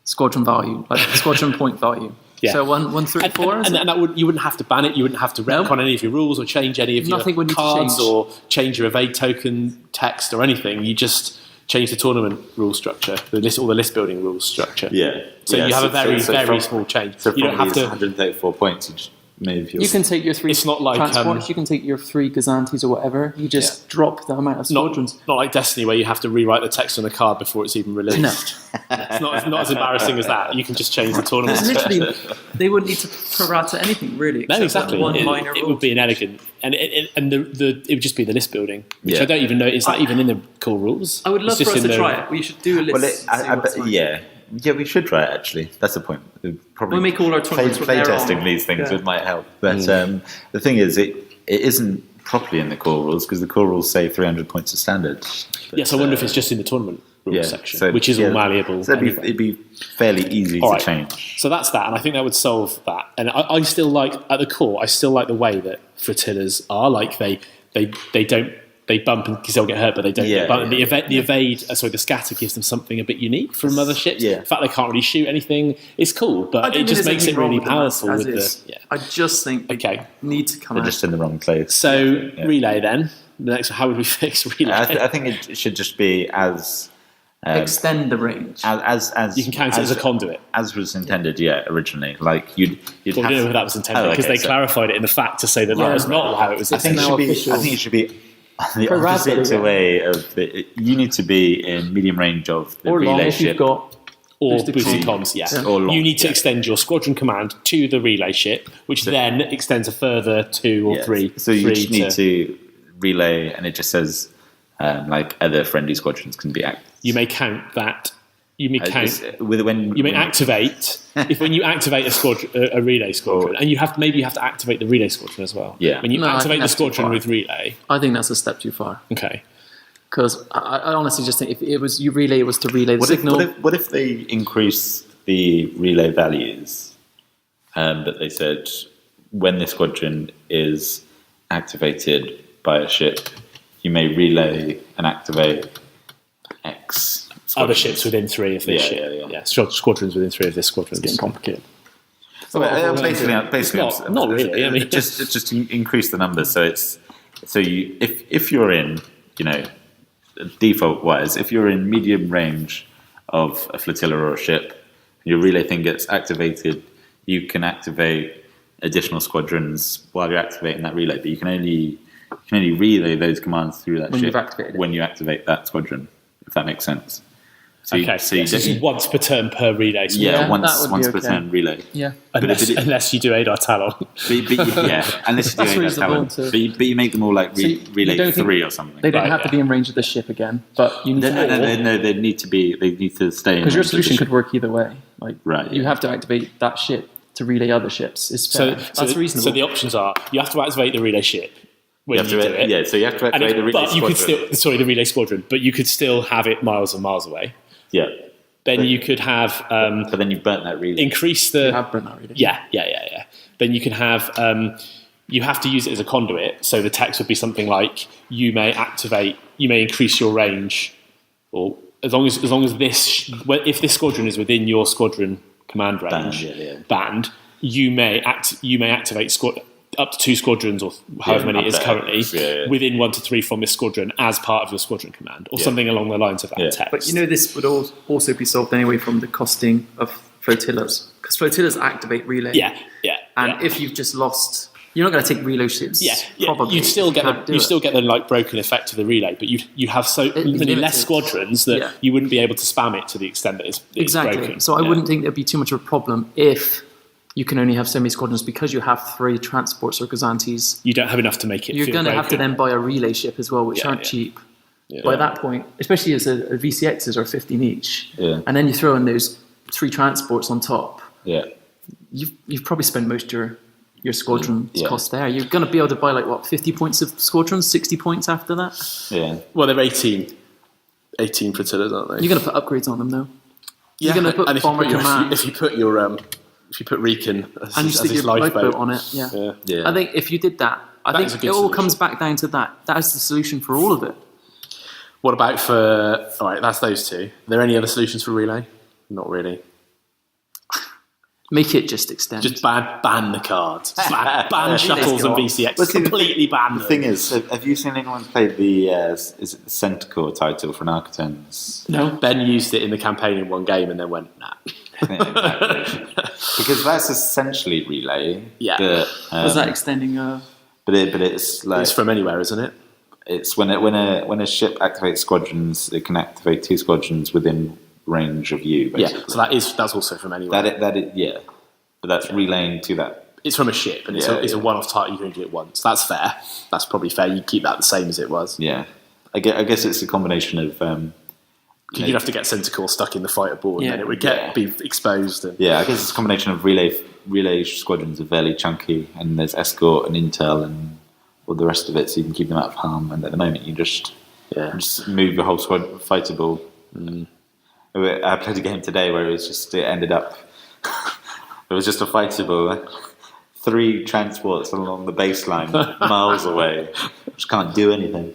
squadron value, like squadron point value. Yeah. So 134. and that you wouldn't have to ban it. You wouldn't have to retcon any of your rules or change any of Nothing your would need to cards change. or change your evade token text or anything. You just change the tournament rule structure, all the list building rules structure. Yeah. So you have a very small change. So you don't have to. 134 points. You just move your. You can take your 3 It's not like, transports, you can take your 3 Gazantis or whatever. You just drop the amount of squadrons. Not like Destiny where you have to rewrite the text on the card before it's even released. No. It's not as embarrassing as that. You can just change the tournament. It's literally, they wouldn't need to prorata anything really. No, except exactly. for one minor It rule. would be an elegant, and it would just be the list building, which Yeah. I don't even know. Is that even in the core rules? I would love It's for just us in to the- try it. We should do a list. Well, see what's like. yeah, we should try it actually. That's the point. Probably We'll make all our tournaments from play there testing on. these things Yeah. it might help. But the thing is, it isn't properly in the core rules because the core rules say 300 points of standard. But, Yes, I wonder if it's just in the tournament rules section, which is all malleable. So anyway. it'd be fairly easy All to right. change. So that's that, and I think that would solve that. And I still like, at the core, I still like the way that flotillas are. Like they don't. They bump because they'll get hurt, but they don't get bumped. Yeah. The evade, the scatter gives them something a bit unique from other ships. Yeah. The fact they can't really shoot anything is cool, but it just makes it really powerful with the. Yeah. I just think they need to come They're out. just in the wrong place. So relay then. The next, how would we fix relay? I think it should just be as extend the range. as you can count it as a conduit. as was intended. Originally, like you'd Well, we don't know if that was intended because they clarified it in the fact to say that that was not how it was I think intended. it should be the Prorated, opposite yeah. way of you need to be in medium range of the Or long relay if you've ship. got Or boosted boosted comms. comms, yeah. Yeah. Or long, you need to yeah. extend your squadron command to the relay ship, which then extends a further 2 or 3. So you 3 just need to relay, and it just says like other friendly squadrons can be active. You may count that. You may count. You may activate when you activate a squadron, a relay squadron, and you have to activate the relay squadron as well. Yeah. When you No, I activate think the that's too squadron far. with relay, I think that's a step too far. okay. Because I honestly just think if it was you relay, it was to relay the signal. What if they increase the relay values? That they said when the squadron is activated by a ship, you may relay and activate X. Other ships within 3 of this ship. Yeah. Squadrons within 3 of this squadron. It's getting complicated. Basically, not really. I mean, just to increase the numbers. So you if you're in, default wise, if you're in medium range of a flotilla or a ship, your relay thing gets activated. You can activate additional squadrons while you're activating that relay, but you can only relay those commands through that When ship you've activated it. when you activate that squadron. If that makes sense. So okay. so you So this is once per turn per relay squadron. yeah, Yeah, that would once be per okay. turn relay. Yeah. Unless you do Adar Talon. But unless you That's do reasonable talent. to- But you make them all like So you relay don't think 3 or something. They don't Right, have to yeah. be in range of the ship again, but you need to No, they need to be. They need to stay in because your range of the solution could ship. work either way. Like Right, you yeah. have to activate that ship to relay other ships. It's fair. That's reasonable. So the options are you have to activate the relay ship when You you, have to, do it. yeah, so you have to activate the relay but you could squadron. still the relay squadron, but you could still have it miles and miles away. Yeah, Then you could have but then you've burnt that relay. increase the you have burnt that relay. yeah. Then you can have you have to use it as a conduit. So the text would be something like you may increase your range, or as long as if this squadron is within your squadron command range band, you may activate up to 2 squadrons or however many it is up to currently X, yeah. within 1 to 3 from this squadron as part of your squadron command or something along the lines of that Yeah. text. But this would also be solved anyway from the costing of flotillas because flotillas activate relay. yeah. And if you've just lost, you're not going to take reload ships. Probably. You'd still get the like broken effect of the relay, but you have so many less squadrons that you wouldn't be able to spam it to the extent that it's exactly broken. So I wouldn't think there'd be too much of a problem if you can only have so many squadrons because you have 3 transports or Gazantes. You don't have enough to make it. You're going to have to then buy a relay ship as well, which aren't cheap. By that point, especially as a VCXs are 15 each, and then you throw in those 3 transports on top. You've probably spent most of your squadron cost there. You're going to be able to buy 50 points of squadrons, 60 points after that. Well, they're 18 flotillas, aren't they? You're going to put upgrades on them though. You're going to put bomber command. If you put your if you put Rikin as his lifeboat on it, I think if you did that, I think it all comes back down to that. That is the solution for all of it. What about for... All right, that's those 2. Are there any other solutions for relay? Not really. Make it just extend. Just ban the cards. Ban shuttles and VCX. Completely ban them. The thing is, have you seen anyone play the is it the Centaur title for Narcotens? No. Ben used it in the campaign in one game and then went, nah. Exactly. Because that's essentially relay. Yeah. But, was that extending? But it's like... It's from anywhere, isn't it? It's when a ship activates squadrons, it can activate 2 squadrons within range of you. Basically. Yeah, so that's also from anywhere. But that's relaying to that. It's from a ship, and it's a one-off target. You can only do it once. That's fair. That's probably fair. You keep that the same as it was. Yeah, I guess it's a combination of. You'd have to get Centaur stuck in the fighter board, and then it would be exposed. And... Yeah, I guess it's a combination of relay squadrons are fairly chunky, and there's escort and intel and all the rest of it, so you can keep them out of harm. And at the moment, you just move your whole squad fighter ball. I played a game today where it ended up it was just a fighter ball, 3 transports along the baseline miles away, just can't do anything.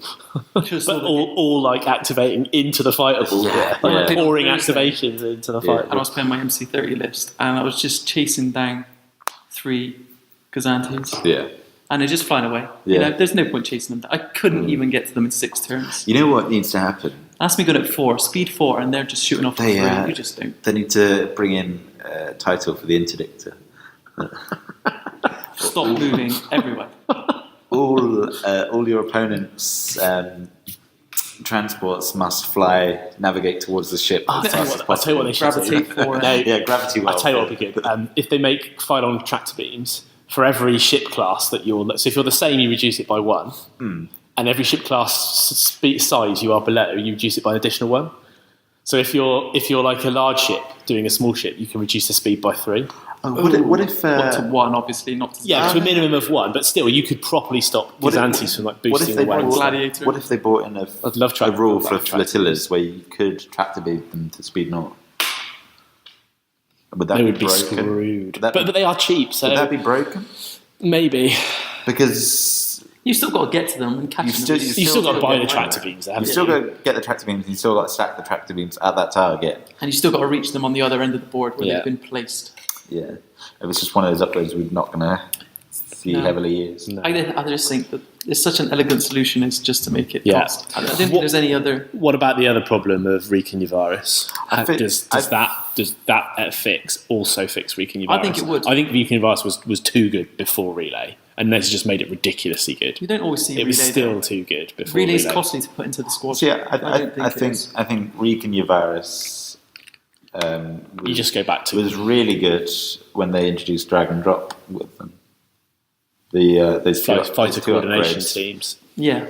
But all like activating into the fighter ball, pouring activations into the fighter ball. And I was playing my MC30 list, and I was just chasing down 3 Gazantes. Yeah. And they're just flying away. Yeah. There's no point chasing them. I couldn't even get to them in 6 turns. You know what needs to happen? Ask me going at 4, speed 4, and they're just shooting off the 3. You just don't. They need to bring in a title for the interdictor. Stop moving everywhere. All your opponents' transports must navigate towards the ship. I'll tell you what they should Gravitate do. forward. Gravity well. I'll tell you what would be good. If they make fight-on tractor beams, for every ship class that so if you're the same, you reduce it by 1. And every ship class size you are below, you reduce it by an additional 1. So if you're like a large ship doing a small ship, you can reduce the speed by 3. What if to 1, obviously, not to 0. to a minimum of 1, but still you could properly stop Gazantes from boosting the waves. Gladiator. What if they brought in a rule for flotillas where you could tractor beam them to speed 0? Would that They be would be broken? screwed. But they are cheap, so Would that be broken? maybe. Because You've still got to get to them and catch them. You've still got to buy the tractor beams. You've still got to get the tractor beams, and you've still got to stack the tractor beams at that target. And you've still got to reach them on the other end of the board where they've been placed. Yeah. It was just one of those upgrades we're not going to see heavily used. No. I just think that it's such an elegant solution is just to make it cost. I don't think there's any other... What about the other problem of Rikki Yavaris? Does that fix also fix Rikki Yavaris? I think it would. I think Rikki Yavaris was too good before Relay, and this just made it ridiculously good. You don't always see it was still too good before Relay's Relay. Costly to put into the squad. So I think Rikki Yavaris you just go back to was really good when they introduced drag and drop with them. Those fighter coordination upgrades. teams. Yeah.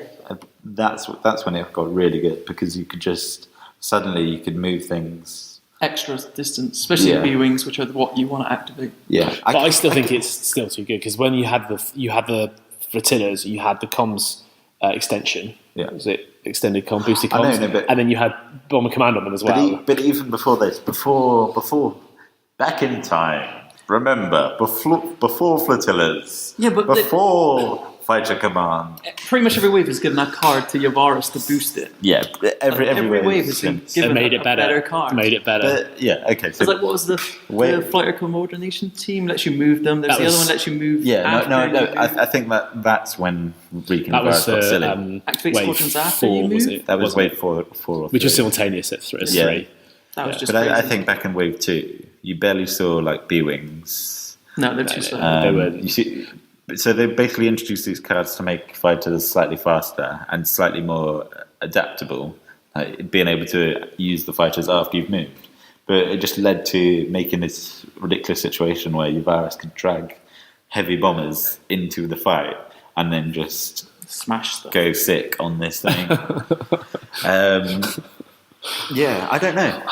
That's when it got really good, because you could just suddenly you could move things Extra distance, especially in B-wings, which are what you want to activate. Yeah, but I still think it's still too good, because when you had the flotillas, you had the comms extension. Yeah. Was it extended boosted comms? And then you had bomber command on them as well. But even before this, before back in time, remember before flotillas, before fighter command. Pretty much every wave has given that card to Yavaris to boost it. Yeah, every wave has been given made it better. Better card. Made it better. Okay. So it's like, what was the fighter coordination team lets you move them? There's the other one lets you move. Yeah, no. I think that's when Rikki Yavaris got silly. Activate squadrons after you move. That was wave 4 which was simultaneous at 3. That was just. But I think back in wave 2, you barely saw like B-wings. No, they're too slow. They were. You see, so they basically introduced these cards to make fighters slightly faster and slightly more adaptable, like being able to use the fighters after you've moved. But it just led to making this ridiculous situation where Yavaris could drag heavy bombers into the fight and then just Smash stuff. go sick on this thing. Yeah, I don't know.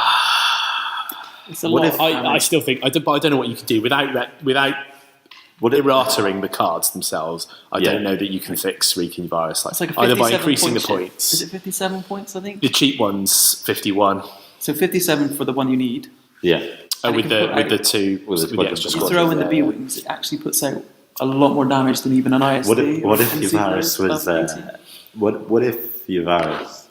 It's a What lot. if- I still think, but I don't know what you can do without erratering the cards themselves. I Yeah. don't know that you can fix Rikki and Yavaris It's like a either by 57 increasing the point ship. points. Is it 57 points, I think? The cheap one's 51. So 57 for the one you need. Yeah. And With you can put the out- two, With the with the squadron. extra You You squadron. throw in the B-Wings, it actually puts out a lot more damage than even an ISD. What if or Yavaris NC was above 80. what if Yavaris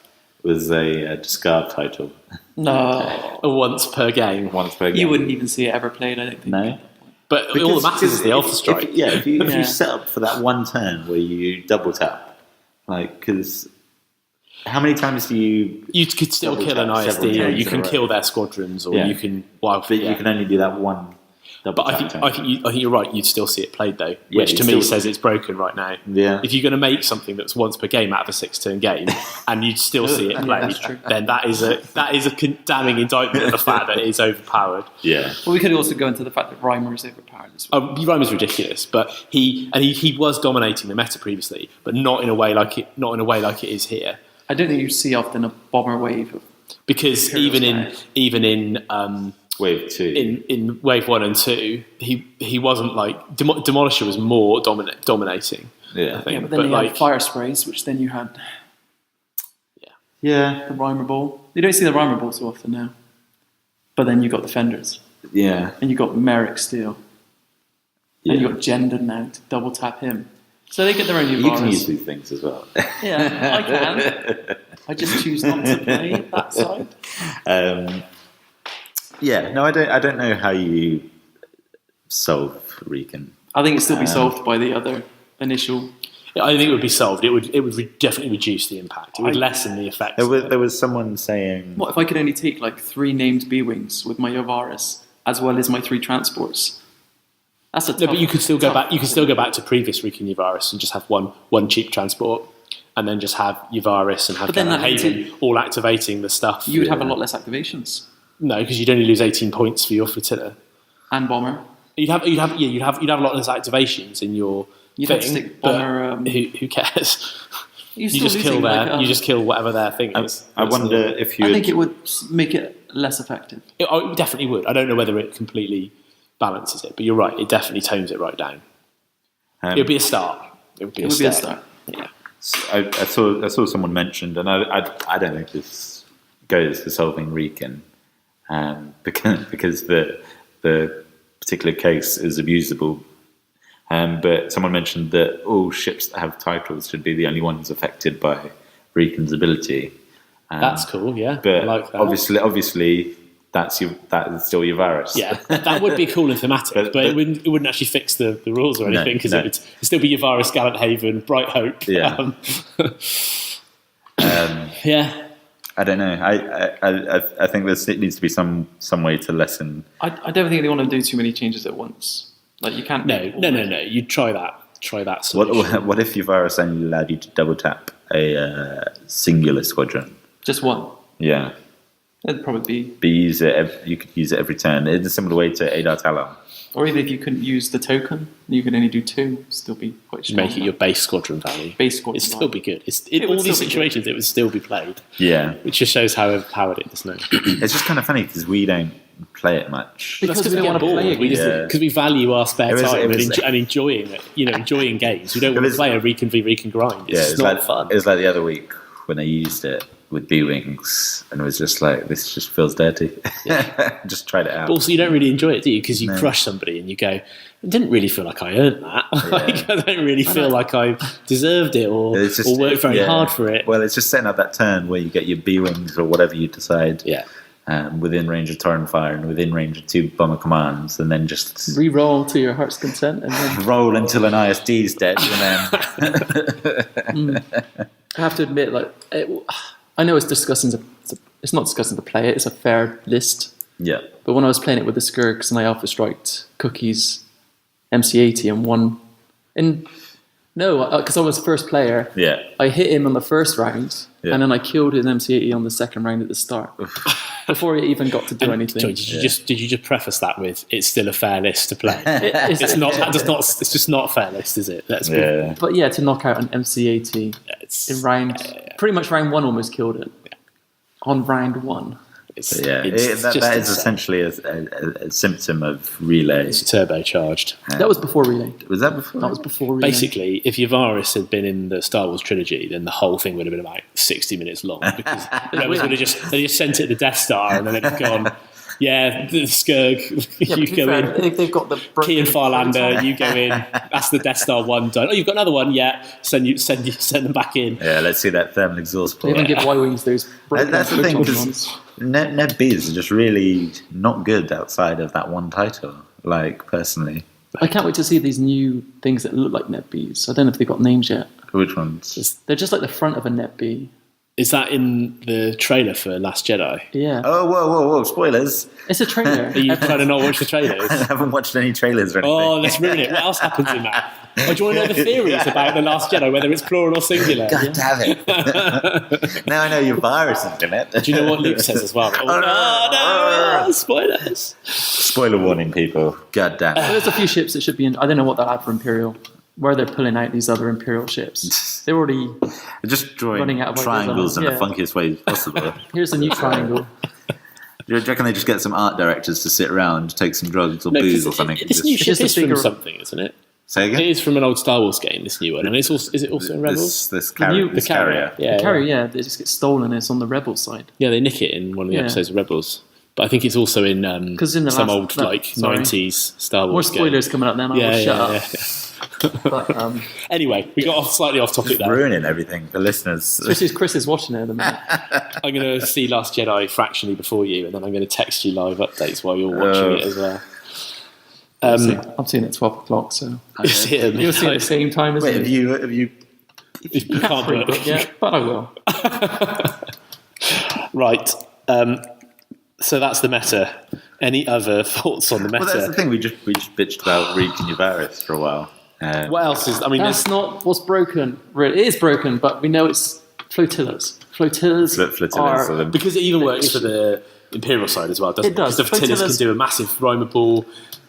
was a discard title No. Once per game. once per game? You wouldn't even see it ever played, I don't think. No. But all that matters is the Alpha Strike. If Yeah. you set up for that one turn where you double tap, like, because how many times do you? You could still Double kill an tap several ISD, or times you in can a row. kill their squadrons, or Yeah. you can. Well, But yeah. you can only do that one double But tap. I think you're right. You'd still see it played though, Yeah, which you'd to me still- says it's broken right now. Yeah. If you're going to make something that's once per game out of a 6-turn game, and you'd still see it Yeah, played, that's true. then that is a damning indictment of the fact that it is overpowered. Yeah. Well, we could also go into the fact that Reimer is overpowered as well. Rome is ridiculous, but he was dominating the meta previously, but not in a way like it is here. I don't think you see often a bomber wave. Because Imperial even in Wave 2. in wave 1 and 2, he wasn't like Demolisher was more dominating. Yeah. I think. Yeah, but then you like had fire sprays, which then you had Yeah. the Reimer ball. You don't see the Reimer ball so often now. But then you got Defenders, Yeah. and you got Merrick Steel, Yeah. and you got Gender now to double tap him. So they get their own You can use Yavaris. these things as well. Yeah, I can. I just choose not to play that side. Yeah, no, I don't know how you solve Recon. I think it'd still be solved by the other initial. I think it would be solved. It would definitely reduce the impact. It would lessen the effect. There was someone saying, What if I could only take like 3 named B-Wings with my Yavaris, as well as my 3 transports? That's a tough, No, but you could still go tough- back. You could still go back to previous Rikki and Yavaris and just have one cheap transport, and then just have Yavaris and have But then Galen that means Haven all activating the stuff. You would have a lot less activations No, because you'd only lose 18 points for your flotilla. and bomber. You'd have a lot less activations in your You'd thing. have to stick but bomber. Who cares? You're You still just kill losing, their. like, You just kill whatever their thing is. I wonder if you I think it would make it less effective. It definitely would. I don't know whether it completely balances it, but you're right. It definitely tones it right down. It would be a start. It would be, It a, would be a start. start. Yeah. I saw someone mentioned, and I don't know if this goes to solving Recon, because the particular case is abusable. But someone mentioned that all ships that have titles should be the only ones affected by Recon's ability. That's cool. Yeah, But I like that. obviously, that is still Yavaris. Yeah, that would be cool in thematic, but it wouldn't actually fix the rules or anything because no. it would still be Yavaris, Gallant Haven, Bright Hope. Yeah. Yeah. I don't know. I think there needs to be some way to lessen. I don't think they want to do too many changes at once. Like you can't. No. You'd try that. Try that solution. What if Yavaris only allowed you to double tap a singular squadron? Just one. Yeah, It'd probably be. but you could use it every turn. It's a similar way to Adar Talon. Or even if you couldn't use the token, you could only do 2. Still be quite strong. Make it your base squadron value. Base squadron It'd still value. be good. It In would all these still be situations, it would still be played, Yeah, which just shows how overpowered it is now. it's just kind of funny because we don't play it much. Because we don't want to play it. Because we value our spare It was- time it was- and enjoying it. Enjoying games. We don't want was- to play a Recon v Recon grind. It's just not fun. It was like the other week when I used it with B-Wings and it was just like, this just feels dirty. Just tried it out. But also, you don't really enjoy it, do you? Because you crush somebody and you go, I didn't really feel like I earned that. Like, I don't really feel like I deserved it or worked very hard for it. Well, it's just setting up that turn where you get your B-Wings or whatever you decide Yeah. within range of Torrent Fire and within range of 2 bomber commands, and then just Re-roll to your heart's content, and then roll until an ISD's dead, and then I have to admit, like I know it's disgusting. It's not disgusting to play it. It's a fair list. yeah, But when I was playing it with the Skirks and I alpha striked cookies, MC80 and won. Because I was first player. Yeah. I hit him on the first round, and then I killed his MC80 on the second round at the start, before he even got to do anything. Joey, did you just preface that with it's still a fair list to play? It's not. It's just not a fair list, is it? But yeah, to knock out an MC80 in pretty much round 1 almost killed it. On round 1. That is essentially a symptom of relay. It's turbocharged. That was before relay. Was that before? That was before relay. Basically, if Yavaris had been in the Star Wars trilogy, then the whole thing would have been about 60 minutes long, because Rebels would have just sent it to the Death Star, and then they'd have gone, yeah, the Skirg, you go in. They've got the Key and Farlander, you go in. That's the Death Star 1 done. Oh, you've got another one? Yeah. Send them back in. Yeah, let's see that thermal exhaust They port. even give Y-Wings those That's the thing, ones. because Ned B's are just really not good outside of that one title, like, personally. I can't wait to see these new things that look like Net Bs. I don't know if they've got names yet. Which ones? They're just like the front of a Net B. Is that in the trailer for Last Jedi? Yeah. Oh, whoa, spoilers. It's a trailer. Are you trying to not watch the trailers? I haven't watched any trailers or anything. Oh, let's ruin it. What else happens in that? Oh, do you want to know the theories about The Last Jedi, whether it's plural or singular? God damn it. Now I know your virus is in it. Do you know what Luke says as well? Oh, no! Spoilers! Spoiler warning, people. God damn it. There's a few ships that should be in. I don't know what they'll have for Imperial. Where they're pulling out these other Imperial ships. They're already just drawing running out of triangles in the yeah. funkiest way possible. Here's a new triangle. Do you reckon they just get some art directors to sit around, take some drugs or booze or something? This new ship just a is from bigger- something, isn't it? Say again? It is from an old Star Wars game, this new one. And is it also in Rebels? This The new- carrier. Yeah, The carrier, yeah, they just get stolen. It's on the Rebel side. yeah, they nick it in one of the episodes of Rebels. But I think it's also in, in the some last- old sorry. 90s Star More Wars game. spoilers coming up then. I will shut up. Yeah. But, Anyway, we got slightly off topic there. Ruining everything for listeners. especially as Chris is watching it at the minute. I'm going to see Last Jedi fractionally before you, and then I'm going to text you live updates while you're watching it as well. I'm seeing it at 12 o'clock, so You see it at you'll see it at midnight. the same time as Wait, me. have you You can't book. But yeah, but I will. Right. So that's the meta. Any other thoughts on the meta? Well, that's the thing. We just bitched about Rikki and Yavaris for a while. What else is? I mean, That's not what's broken. Really, it is broken, but we know it's flotillas. Flotillas Flotillas are are the- because it even works for the Imperial side as well, doesn't it? It does. Because the flotillas can Flotillas- do a massive Rima ball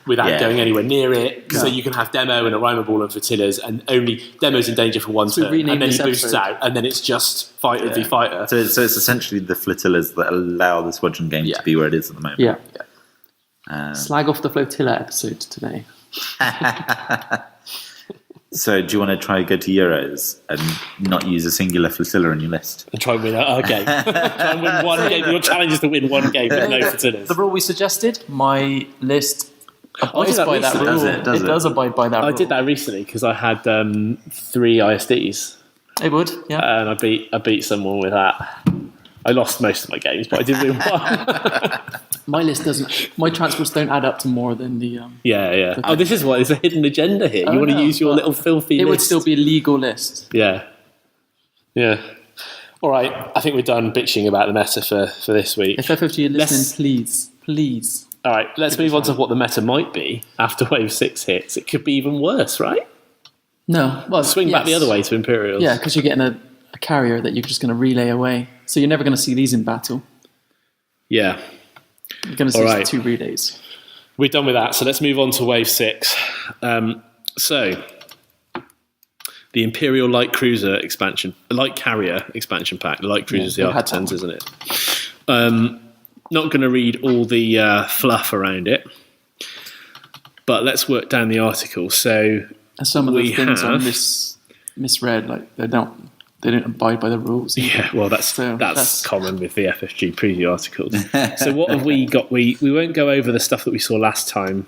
without Yeah. going anywhere near it. So Yeah. you can have demo and a Rima ball and flotillas, and only demo's in danger for one So we turn, renamed and then he this boosts episode. out, and then it's just fighter v fighter. So it's essentially the flotillas that allow the squadron game Yeah. to be where it is at the moment. Yeah. Slag off the flotilla episode today. So do you want to try go to Euros and not use a singular flotilla on your list? And try and win a game. Try and win one game. Your challenge is to win one game with no flotillas. The rule we suggested, my list abides that by that recently. rule. Does it? It does abide by that rule. I did that recently because I had 3 ISDs, It would, yeah. and I beat someone with that. I lost most of my games, but I did win one. My list doesn't. My transports don't add up to more than the. Yeah. Oh, this is what it's a hidden agenda here. You want to no, use your but little filthy It list. would still be a legal list. Yeah. All right. I think we're done bitching about the meta for this week. If FFG are Let's- listening, please. All right. Let's move on to what the meta might be after Wave 6 hits. It could be even worse, right? No, well, Swing back the yes. other way to Imperials. Yeah, because you're getting a carrier that you're just going to relay away. So you're never going to see these in battle. Yeah. You're going to see All right. 2 relays. We're done with that, so let's move on to Wave 6. So, the Imperial Light Cruiser expansion, Light Carrier expansion pack. The Light Cruiser is we the had that Architens, isn't it? Not going to read all the fluff around it, but let's work down the article. So, And some of we the things are have- misread. Like they don't abide by the rules. yeah, well, that's common with the FFG preview articles. So, what have we got? We won't go over the stuff that we saw last time.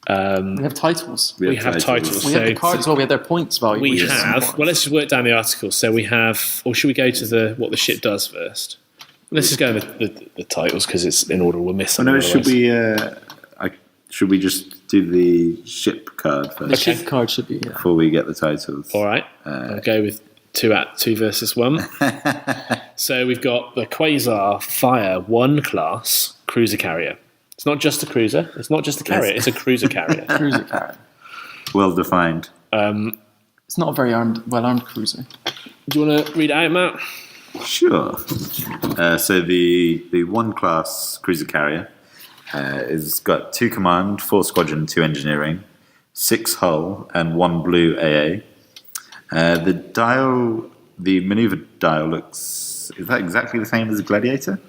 We have titles. We have titles. We have the cards as well. We have their points value. We which is have. important. Well, let's just work down the article. So we have, or should we go to what the ship does first? Let's just go with the titles because it's in order. We'll miss something. No, should otherwise. should we just do the ship card first The ship card should be. Yeah. before we get the titles? All right. I'll go with 2 versus 1. So we've got the Quasar Fire 1 class cruiser carrier. It's not just a cruiser. It's not just a carrier. It's a cruiser carrier. Cruiser carrier. well defined. It's not a very well-armed cruiser. Do you want to read it out, Matt? Sure. So the one class cruiser carrier has got 2 command, 4 squadron, 2 engineering, 6 hull, and 1 blue AA. The maneuver dial is that exactly the same as a Gladiator?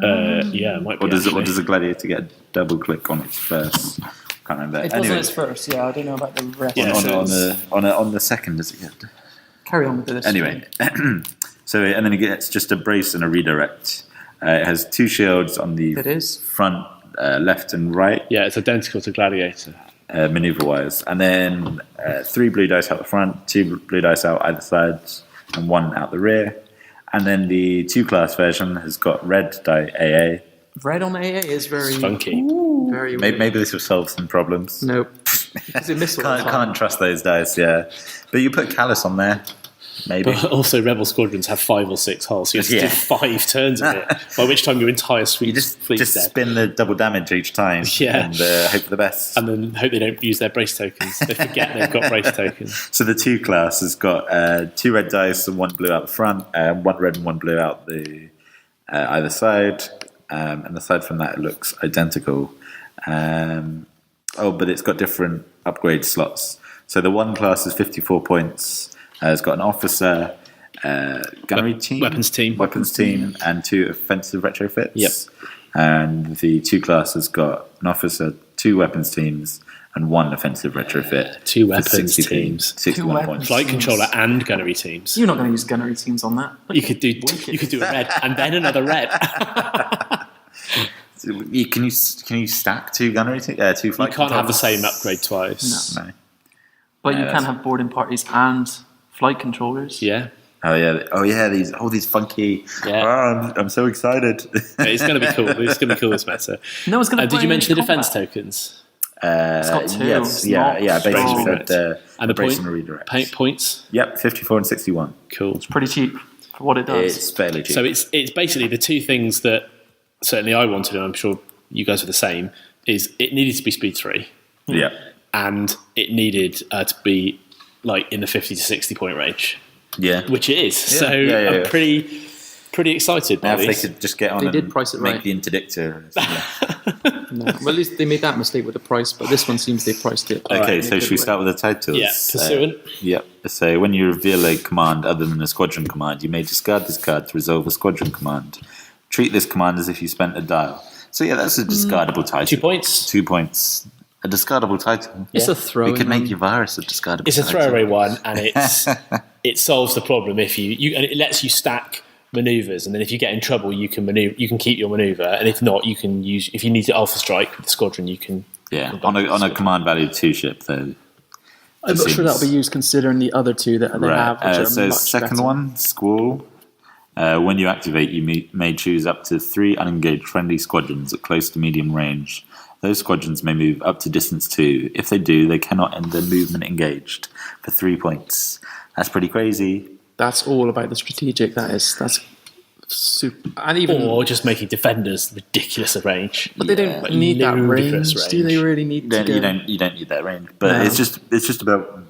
Yeah, it might be. Or does a Gladiator get a double click on its first? Can't remember. It was on its first, yeah. I don't know about the rest. Yeah, on the second, does it get? Carry on with this. Anyway, so and then it gets just a brace and a redirect. It has 2 shields on the front, left and right. Yeah, it's identical to Gladiator. Maneuver wise, and then 3 blue dice out the front, 2 blue dice out either side, and 1 out the rear. And then the 2 class version has got red die AA. Red on AA is very funky. Very Maybe this will solve some problems. Nope. Can't trust those dice, yeah. But you put Callus on there, maybe. But also, Rebel squadrons have 5 or 6 hulls, so you have to do 5 turns of it, by which time your entire fleet's dead. Spin the double damage each time and hope for the best. And then hope they don't use their brace tokens. They forget they've got brace tokens. So the 2 class has got 2 red dice and 1 blue out the front, 1 red and 1 blue out the either side. And aside from that, it looks identical. But it's got different upgrade slots. So the 1 class is 54 points. It's got an officer, gunnery team, weapons team, and 2 offensive retrofits. Yep. And the 2 class has got an officer, 2 weapons teams, and 1 offensive retrofit. 2 weapons teams, 61 points. Flight controller and gunnery teams. You're not going to use gunnery teams on that. You could do a red and then another red. Can you stack 2 gunnery 2 flight? You can't have the same upgrade twice. No. But you can have boarding parties and flight controllers. Yeah. Oh yeah. These funky. Yeah. Oh, I'm so excited. It's going to be cool. It's going to be cool, this meta. No, it's going to. Did you mention the defense tokens? It's got 2. Yes. Yeah. Basically said And the brace and redirect. Points. Yep. 54 and 61. Cool. It's pretty cheap for what it does. It's fairly cheap. So it's basically the 2 things that certainly I wanted, and I'm sure you guys are the same. Is it needed to be speed 3? Yeah. And it needed to be like in the 50 to 60 point range. Yeah. Which it is. Yeah. So Yeah. I'm pretty excited Now by if these. they could just get on They did and price it make right. the interdictor. No. Well, at least they made that mistake with the price, but this one seems they priced it. Okay, so should we start with the titles? Yeah, Pursuant. Yep. So when you reveal a command other than a squadron command, you may discard this card to resolve a squadron command. Treat this command as if you spent a dial. So yeah, that's a discardable title. 2 points. 2 points. A discardable title. It's a throwaway. We could make one. your virus a discardable It's a title. throwaway one, and it solves the problem if you and it lets you stack maneuvers, and then if you get in trouble, you can keep your maneuver, and if not, you can use if you need to alpha strike with the squadron, you can. Yeah, on a command value 2 ship though. I'm not sure that'll be used considering the other 2 that they have, which are so much second better. one, Squall. When you activate, you may choose up to 3 unengaged friendly squadrons at close to medium range. Those squadrons may move up to distance 2. If they do, they cannot end their movement engaged for 3 points. That's pretty crazy. That's all about the strategic. That's super. And even Or just making defenders ridiculous of range. but they don't Like need that ludicrous range. Do they really need You to? don't need that range. But No. it's just about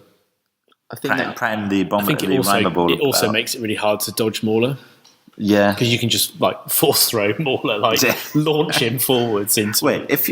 I think that praying the bomber. I think it also makes it really hard to dodge Mauler, yeah. because you can just like force throw Mauler, like Yeah. launch him forwards into. Wait, if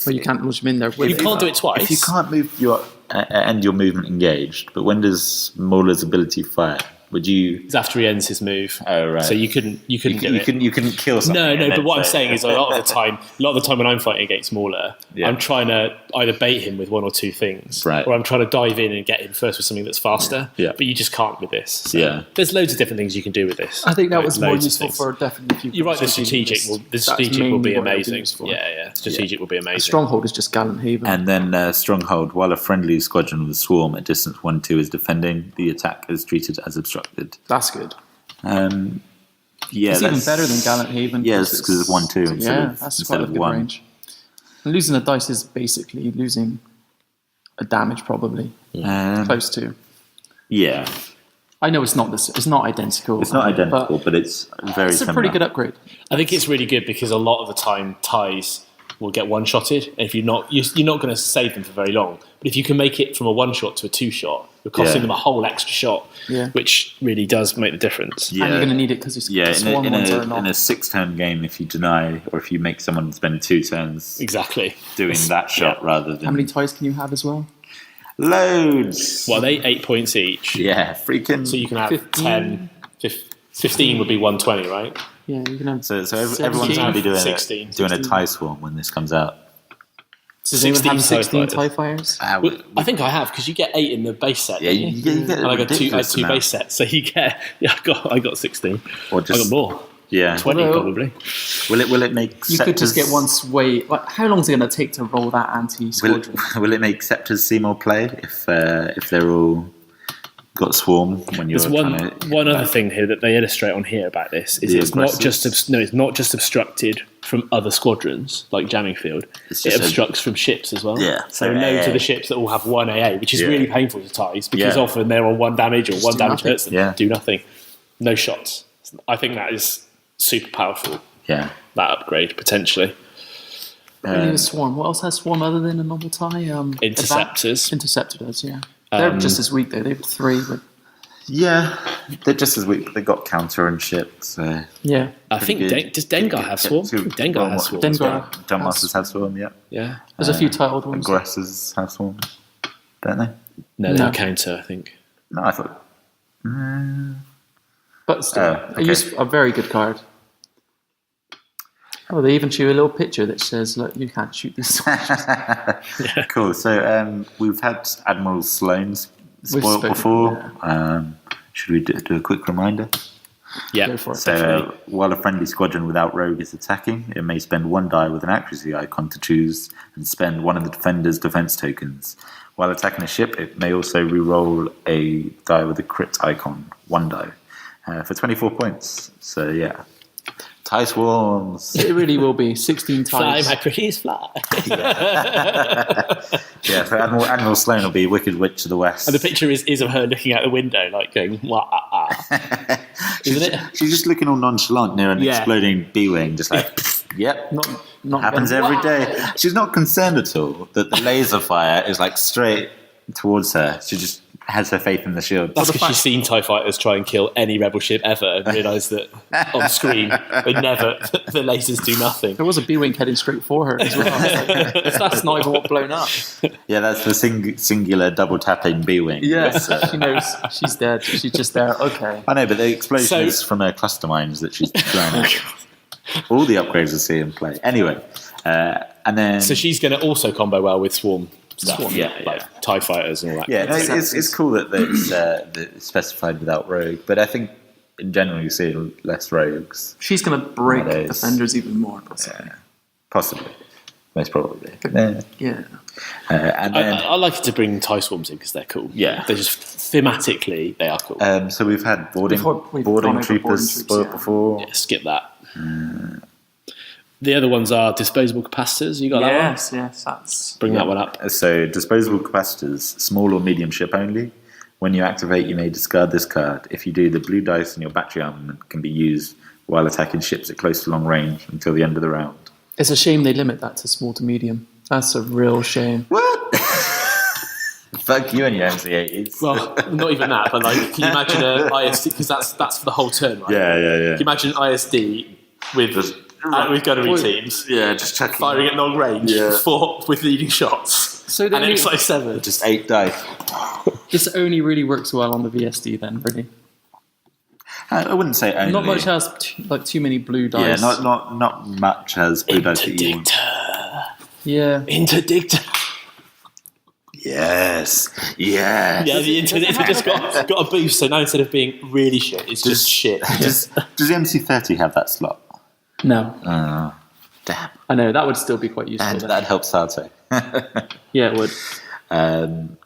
well, you can't launch them in there. You can't do it twice. If you can't move your end your movement engaged, but when does Mauler's ability fire? Would you? It's after he ends his move. Oh right. So you couldn't do it. You couldn't kill something. No, and but then what I'm say- saying is a lot of the time when I'm fighting against Mauler, Yeah. I'm trying to either bait him with 1 or 2 things, Right. or I'm trying to dive in and get him first with something that's faster. Yeah. But you just can't with this. So Yeah. there's loads of different things you can do with this. I think that Like, was more loads of useful things. for definitely. If you You're right. The strategic will be amazing. Yeah. Strategic will be amazing. Stronghold is just Gallant Haven. And then Stronghold, while a friendly squadron with Swarm at distance 1-2 is defending, the attack is treated as obstructed. That's good. Yeah, It's even better than Gallant Haven. Yes, because it's 1-2 that's instead quite a of good 1. range. And losing a dice is basically losing a damage, probably close to. Yeah, I know it's not this. It's not identical. it's not identical, but it's very it's a similar. pretty good upgrade. I think it's really good because a lot of the time ties will get one-shotted. And if you're not going to save them for very long. But if you can make it from a one-shot to a two-shot, you're costing them a whole extra shot, which really does make the difference. And you're going to need it because in a 6-turn game, if you deny or if you make someone spend 2 turns doing that shot rather than... How many ties can you have as well? Loads! Well, they 8 points each. Yeah, freaking... So you can have 15 would be 120, right? Yeah, you can have... So everyone's going to be doing a tie swarm when this comes out. Does anyone have 16 TIE fighters? Well, I think I have, because you get 8 in the base set. Yeah, you get and I got two base sets, so you get... Yeah, I got 16. Or just, I got more. Yeah. 20 probably. Will it make You could just get one sway... How long is it going to take to roll that anti-squadron? Will it make Scepters see more play if they're all... got swarm when you're There's one other thing here that they illustrate on here about this is it's not just obstructed from other squadrons like jamming field. It obstructs from ships as well. Yeah. So loads of the ships that all have 1 AA, which is really painful to ties because often they're on 1 damage or just 1 damage hurts them. Yeah. Do nothing. No shots. I think that is super powerful. Yeah. That upgrade potentially. Really a swarm. What else has swarm other than a normal tie? Interceptors. Interceptor does, yeah. They're just as weak though. They have 3. But... Yeah, they're just as weak. They got counter and shit. So yeah, I think does Dengar have swarm? Dengar has swarm. Jumpmasters have swarm. Yeah. Yeah. There's a few titled ones. Aggressors have swarm, don't they? No, they counter. I think. No, I thought. But still, a very good card. Oh, they even show a little picture that says, "Look, you can't shoot these soldiers." Cool. So we've had Admiral Sloane's spoiled before. Yeah. Should we do a quick reminder? Yeah. Go for it. So while a friendly squadron without rogue is attacking, it may spend 1 die with an accuracy icon to choose and spend 1 of the defender's defense tokens. While attacking a ship, it may also re-roll a die with a crit icon, 1 die, for 24 points. So yeah. TIE swarms. It really will be 16 ties. Fly, my pretties, fly. Yeah, so Admiral Sloane will be Wicked Witch of the West. And the picture is of her looking out the window, like going, wah, Isn't it? She's just looking all nonchalant near an exploding B-wing, just like, yep, not happens every day. She's not concerned at all that the laser fire is like straight towards her. She just has her faith in the shield. That's because she's seen TIE fighters try and kill any rebel ship ever and realised that on screen the lasers do nothing. There was a B-wing heading straight for her as well. That's not even what blown up. Yeah, that's the singular double tapping B-wing. Yes, she knows she's dead. She's just there. Okay. I know, but the explosion is from her cluster mines that she's blown out. All the upgrades are see in play. Anyway, and then... So she's going to also combo well with Swarm stuff, like TIE fighters and all that. Yeah, it's cool that it's specified without rogue, but I think in general you see less rogues. She's going to break defenders even more, possibly. Yeah, possibly. Most probably. Yeah. And then, I like it to bring TIE swarms in because they're cool. Yeah. They're just thematically, they are cool. So we've had boarding troopers spoiled before. Yeah, skip that. The other ones are disposable capacitors. You got that one? Yes. That's Bring that one up. So disposable capacitors, small or medium ship only. When you activate, you may discard this card. If you do, the blue dice in your battery armament can be used while attacking ships at close to long range until the end of the round. It's a shame they limit that to small to medium. That's a real shame. What? Fuck you and your MC-80s. Well, not even that, but like, can you imagine an ISD, because that's for the whole turn, right? Yeah. Can you imagine an ISD with gunnery teams just chucking firing at long range with leading shots? So and it's like 7. Just 8 dice. This only really works well on the VSD then, really. I wouldn't say only. Not much has too many blue dice. Yeah, not much has blue dice that you want. Yeah. Interdictor. Yes. Yeah, the interdictor just got a boost, so now instead of being really shit, it's just shit. Does the MC30 have that slot? No. Damn. I know, that would still be quite useful. And that helps Sato. Yeah, it would. And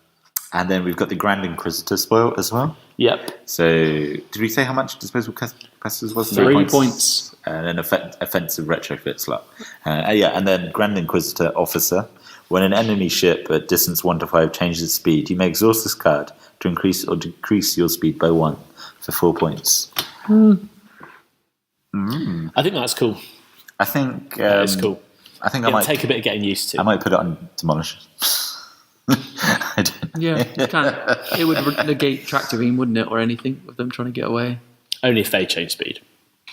then we've got the Grand Inquisitor spoil as well. Yep. So, did we say how much disposable capacitors was? 3 points. And an offensive retrofit slot. And then Grand Inquisitor Officer. When an enemy ship at distance 1 to 5 changes its speed, you may exhaust this card to increase or decrease your speed by 1 for 4 points. I think that's cool. I think it's cool. I think I It'll might take a bit of getting used to. I might put it on demolish. I don't. Yeah, you can't. It would negate tractor beam, wouldn't it, or anything with them trying to get away? Only if they change speed.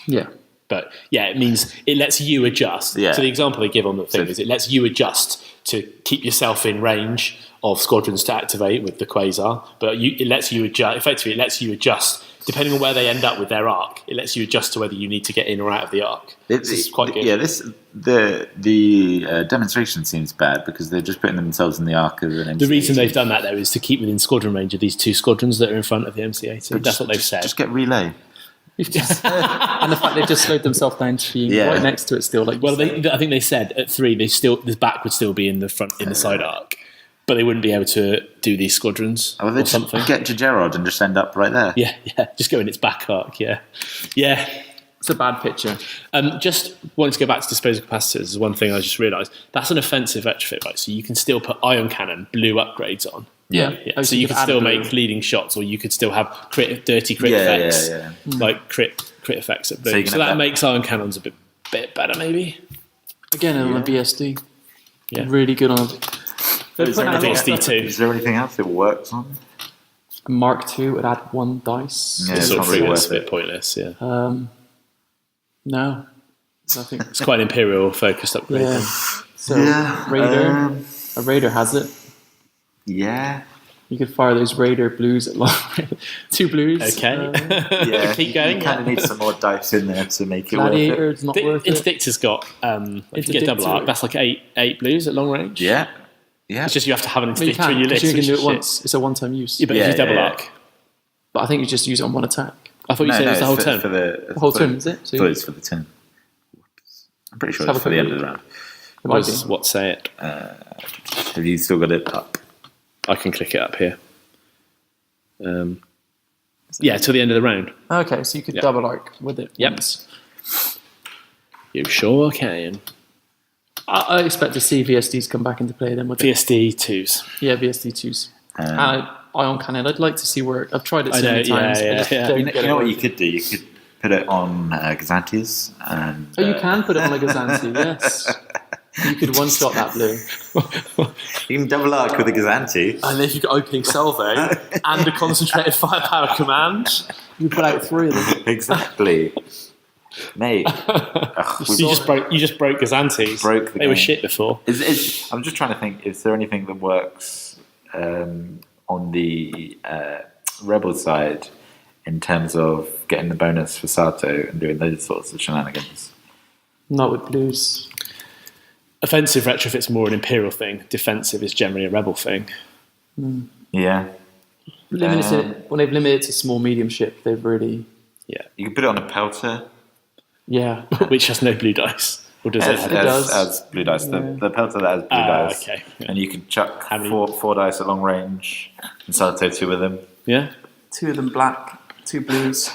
Yeah. But yeah, it means it lets you adjust. Yeah. So the example they give on the thing is it lets you adjust to keep yourself in range of squadrons to activate with the quasar. But it lets you adjust. Effectively, it lets you adjust depending on where they end up with their arc. It lets you adjust to whether you need to get in or out of the arc. It's quite good. Yeah, the demonstration seems bad because they're just putting themselves in the arc of an MC-18. The reason they've done that though is to keep within squadron range of these two squadrons that are in front of the MC-18. That's what they've said. Just get relay. And the fact they've just slowed themselves down to being right next to it still. Like, well, I think they said at 3 the back would still be in the front in the side arc, but they wouldn't be able to do these squadrons or something. Get to Gerard and just end up right there. Yeah, just go in its back arc. Yeah. it's a bad picture. Just wanting to go back to disposal capacitors is one thing I just realised. That's an offensive retrofit, right? So you can still put ion cannon blue upgrades on. Yeah. So you could still make leading shots, or you could still have dirty crit effects, like crit effects at blue. So that makes ion cannons a bit better, maybe. Again, on a VSD. Yeah. Really good on VSD2. Is there anything else it works on? Mark II would add 1 dice. Yeah, it's a bit pointless, yeah. No. I think it's quite an Imperial focused upgrade. Yeah. So Raider. A Raider has it. Yeah. You could fire those Raider blues at long range. 2 blues. Okay. Yeah. Keep going. You kind of need some more dice in there to make it Gladiator, worth it's not worth it. Interdictor's got if you get double arc, that's like 8 blues at long range. Yeah. Yeah. It's just you have to have an interdictor in your list. You can do it once. It's a one-time use. Yeah, but if you double arc. But I think you just use it on one attack. I thought you said it was the whole turn. The whole turn, is it? I thought it's for the turn. I'm pretty sure it's for the end of the round. What say it? Have you still got it up? I can click it up here. Yeah, till the end of the round. Okay, so you could double arc with it. Yep. Once. You sure can. I expect to see VSDs come back into play then with VSD2s. Yeah, VSD2s. And ion cannon, I'd like to see where I've tried it so many times. You know what you could do? You could put it on Gazantes and... you can put it on a Gazanti, yes. You could one-shot that blue. You can double arc with a Gazanti. And if you've got opening salvo and a concentrated firepower command, you put out 3 of them. Exactly. Mate. You just broke Gazantes. They were shit before. I'm just trying to think, is there anything that works on the Rebel side in terms of getting the bonus for Sato and doing those sorts of shenanigans? Not with blues. Offensive retrofit's more an Imperial thing. Defensive is generally a Rebel thing. Yeah. When they've limited to small, medium ship, they've really... Yeah. You can put it on a Pelter. Yeah. Which has no blue dice. Or does it? It does. Has blue dice. The Pelter that has blue dice. Okay. Yeah. And you can chuck 4 dice at long range and Sato 2 of them. Yeah. 2 of them black, 2 blues.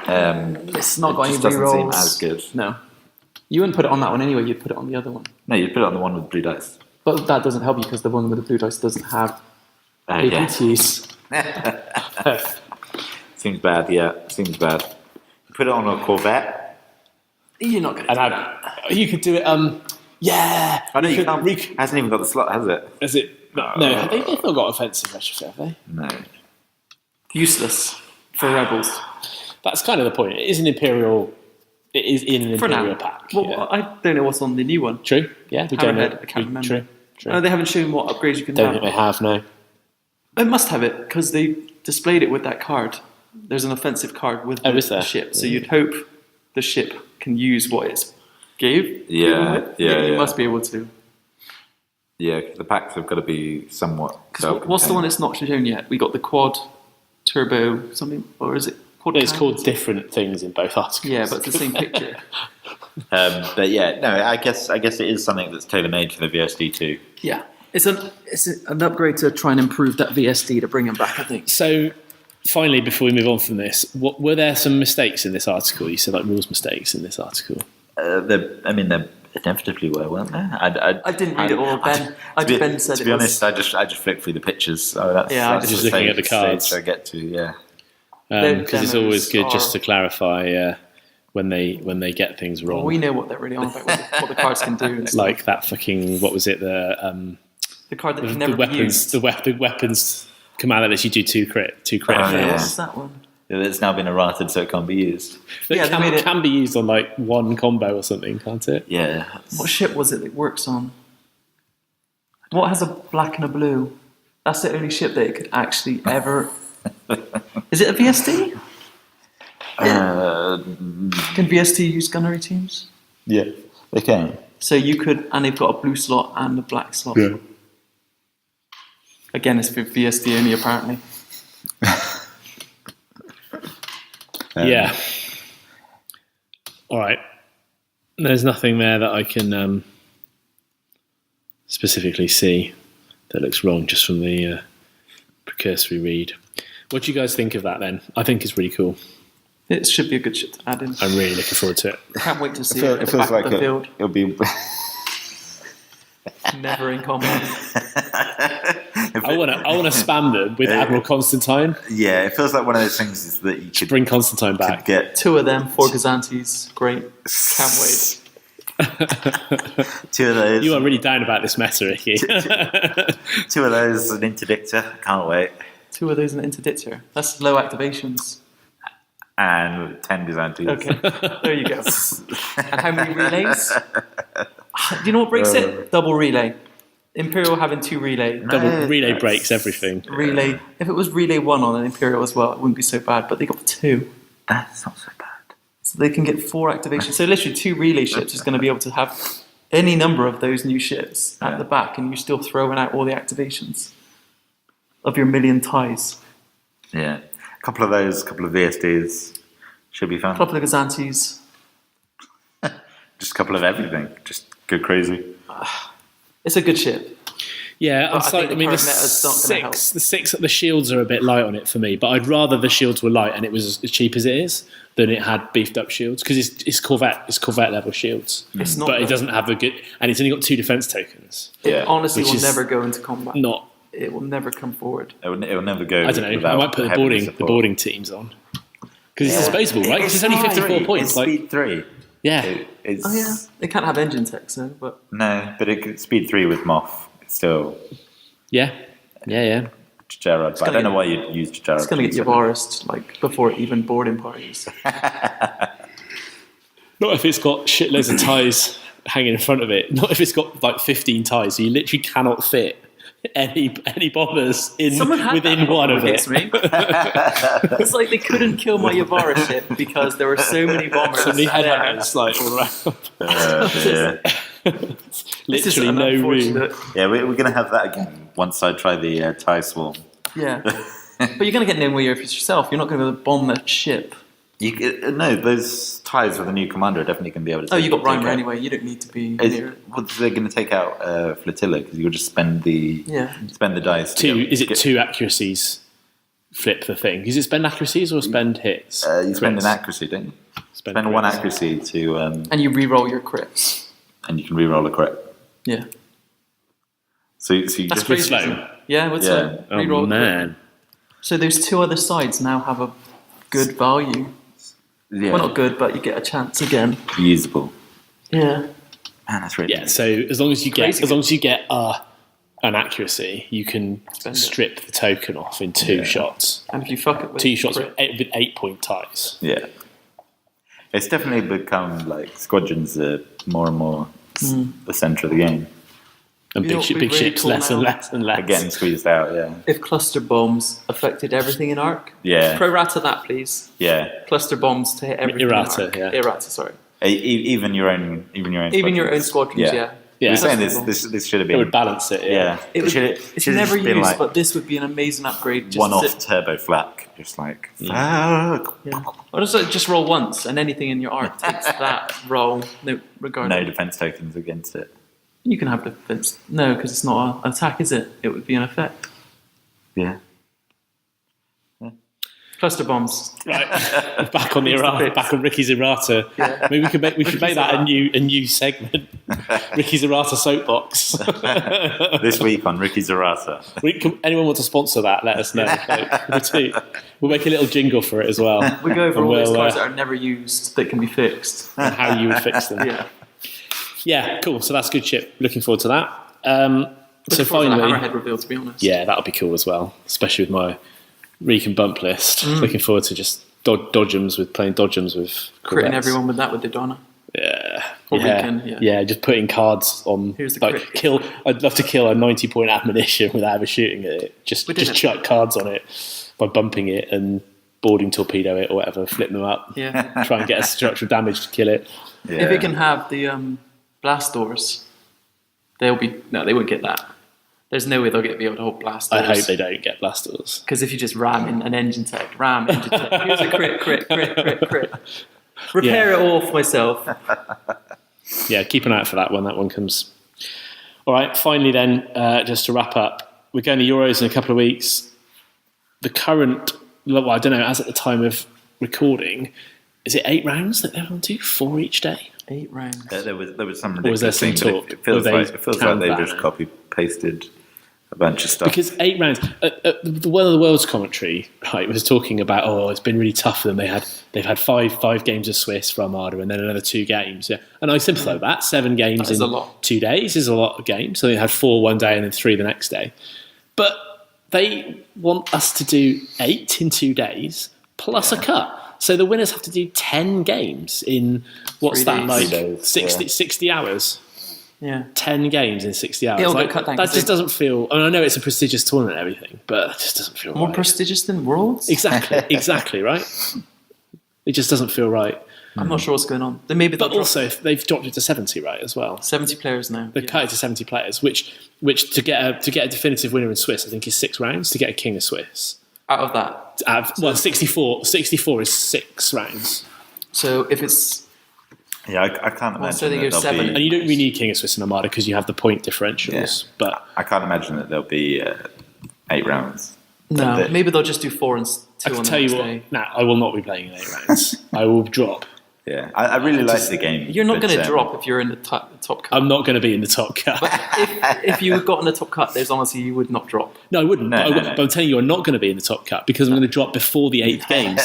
It's not got any doesn't seem rerolls. as good. No. You wouldn't put it on that one anyway, you'd put it on the other one. No, you'd put it on the one with blue dice. But that doesn't help you because the one with the blue dice doesn't have APTs. Seems bad, yeah. Seems bad. You put it on a Corvette. You're not going to do that. You could do it, yeah. I know you can't. It hasn't even got the slot, has it? Is it? No, they've not got offensive retrofit, have they? No. Useless for Rebels. That's kind of the point. It is an Imperial... It is in an For Imperial now. pack. Well, yeah. I don't know what's on the new one. True. Yeah, we don't know. I can't remember. True. No, they haven't shown what upgrades you can Don't have. think they have, no. They must have it because they displayed it with that card. There's an offensive card with the ship, so you'd hope the ship can use what it's gave. Yeah. You must be able to. Yeah, the packs have got to be somewhat. What's the one that's not shown yet? We got the quad turbo something, or is it? It's called different things in both articles. Yeah, but it's the same picture. But yeah, no, I guess it is something that's tailor made for the VSD too. Yeah, it's an upgrade to try and improve that VSD to bring them back, I think. So, finally, before we move on from this, were there some mistakes in this article? You said like rules mistakes in this article. There inevitably were, weren't there? I didn't read it all. Ben said to be honest, I just flicked through the pictures. So that's just looking at the cards. I get to, yeah. Because it's always good just to clarify when they get things wrong. Well, we know what they're really on about, what the cards can do. And stuff. Like that fucking, what was it? The card that can never be used. The weapons command that lets you do two crit. yeah. What's that one? It's now been errated, so it can't be used. It can be used on like one combo or something, can't it? Yeah. What ship was it works on? What has a black and a blue? That's the only ship that it could actually ever... Is it a VST? Can VST use gunnery teams? Yeah, they can. So you could... And they've got a blue slot and a black slot. Yeah. Again, it's for VST only, apparently. Yeah. All right. There's nothing there that I can specifically see that looks wrong just from the precursory read. What do you guys think of that then? I think it's really cool. It should be a good ship to add in. I'm really looking forward to it. Can't wait to see it at the back of the field. It'll be... Never in combat. I want to spam them with Admiral Constantine. Yeah, it feels like one of those things is that you could Bring Constantine back. get 2 of them, 4 Gazantes. Great. Can't wait. 2 of those. You are really down about this meta, Rikki. 2 of those, an interdictor. Can't wait. 2 of those in the interdictor. That's low activations. And 10 Byzantines. Okay, there you go. And how many relays? Do you know what breaks it? Double relay. Imperial having 2 relay. Double relay breaks everything. Relay. If it was relay 1 on an Imperial as well, it wouldn't be so bad. But they got 2. That's not so bad. So they can get 4 activations. So literally 2 relay ships is going to be able to have any number of those new ships at the back, and you're still throwing out all the activations of your million ties. Yeah. A couple of those, a couple of VSDs should be fun. A couple of Gazantes. Just a couple of everything. Just go crazy. It's a good ship. Yeah, I think the current meta's not gonna help. the shields are a bit light on it for me, but I'd rather the shields were light and it was as cheap as it is than it had beefed up shields, because it's Corvette level shields. It's not, but it doesn't have the good, and it's only got 2 defense tokens. It honestly Which will is never go into combat. Not. It will never come forward. It will never go. I don't know. I might put the boarding teams on, because it's disposable, right? Because it's only 54 points. It's like speed 3. yeah, It's, Oh yeah, they can't have engine tech, so but No, but it could speed 3 with Moth. It's still yeah. Gerard. But I don't know why you'd use Gerard. it's going to get Yavaris like before even boarding parties. Not if it's got shitloads of ties hanging in front of it. Not if it's got like 15 ties, so you literally cannot fit any bombers in within one of it. Me. It's like they couldn't kill my Yavaris ship because there were so many bombers. So many there. headhunters like all around. Yeah. Literally no room. Yeah, we're going to have that again once I try the tie swarm. Yeah, but you're going to get nowhere yourself. You're not going to be able to bomb that ship. No, those ties with the new commander are definitely going to be able to. Oh, you got Reimer out. anyway. You don't need to be near it. They're going to take out Flotilla because you'll just spend the dice. Is it 2 accuracies? Flip the thing. Is it spend accuracies or spend hits? You spend an accuracy, don't you? Spend 1 accuracy to. And you re-roll your crits. And you can re-roll a crit. Yeah. So you That's just crazy. slow. Yeah, with slow. Oh Re-roll the crit. man. So those 2 other sides now have a good value. Yeah. Well, not good, but you get a chance again. Usable. Yeah. Man, that's really Yeah. So as long as you get an accuracy, you can strip the token off in 2 shots. And if you fuck it with 2 shots with 8-point ties. Yeah. It's definitely become like squadrons are more and more the centre of the game. And You know big, what would be big really ships cool less and now? less and less. Getting squeezed out, yeah. If cluster bombs affected everything in Arc. Yeah. Prorata that, please. Yeah. Cluster bombs to hit everything Errata, in Arc. yeah. Errata, sorry. Even your own squadrons, yeah. Yeah. We're saying That's this should have It been. would balance it. Yeah. It's never used, but this would be an amazing upgrade. Just one-off turbo flak. Just like, fuck. Yeah. Or just roll once, and anything in your Arc takes that roll, regardless. No defense tokens against it. You can have defense. No, because it's not an attack, is it? It would be an effect. Yeah. Cluster bombs. Right, back on the errata, back on Ricky's errata. Yeah. Maybe we should make that a new segment. Ricky's errata soapbox. This week on Ricky's errata. Anyone want to sponsor that? Let us know. We'll make a little jingle for it as well. We go over all those cards that are never used that can be fixed. And how you would fix them. Yeah, cool. So that's good shit. Looking forward to that. So finally, Hammerhead reveal, to be honest. Yeah, that'll be cool as well, especially with my Reek and bump list. Looking forward to just playing dodgems with critting Corvettes. everyone with that with the Donna. Yeah. Or yeah. Weekend, Just putting cards on. Here's the like crit. kill. I'd love to kill a 90-point admonition without ever shooting at it. Just chuck cards on it by bumping it and boarding torpedo it or whatever, flip them up. Yeah. Try and get a structural damage to kill it. Yeah. If it can have the blast doors, they won't get that. There's no way they'll be able to hold blast doors. I hope they don't get blast doors. Because if you just ram in an engine tech, here's a crit. Repair it all for myself. Yeah, keep an eye out for that when that one comes. All right, finally then, just to wrap up, we're going to Euros in a couple of weeks. The current, I don't know, as at the time of recording, is it 8 rounds that they're on to? 4 each day? 8 rounds. There was some Or was there ridiculous some thing, but talk? it feels Or like they that just now? copy-pasted a bunch of stuff. Because 8 rounds, one of the world's commentary, right, was talking about, it's been really tough for them. They've had five games of Swiss for Armada and then another 2 games. Yeah, and I sympathise with that. 7 games in 2 days is a lot of games. So they had 4 one day and then 3 the next day. But they want us to do 8 in 2 days plus a cut. So the winners have to do 10 games in, what's 3 that, days. like 3 days, 60 hours? Yeah. 10 games in 60 hours. It'll Like, get cut down that 'cause just doesn't feel... I know it's a prestigious tournament and everything, but it just doesn't feel More right. prestigious than Worlds? Exactly, right? It just doesn't feel right. I'm not sure what's going on. Then maybe they'll But drop also, they've dropped it to 70, right, as well. 70 players now. They've cut it to 70 players, which to get a definitive winner in Swiss, I think is 6 rounds to get a king of Swiss. Out of that. 64 is 6 rounds. So if it's... Yeah, I can't imagine so they that go there'll 7. be... And you don't really need king of Swiss and Armada because you have the point differentials. Yeah. But I can't imagine that there'll be 8 rounds. No, maybe they'll just do 4 and 2 I on can the tell next you what, day. I will not be playing in 8 rounds. I will drop. Yeah, I really like the game. You're not but, going to drop if you're in the top cut. I'm not going to be in the top cut. If you got in the top cut, there's honestly you would not drop. No, I wouldn't. No. But I'm telling you, I'm not going to be in the top cut because I'm going to drop before the 8th games.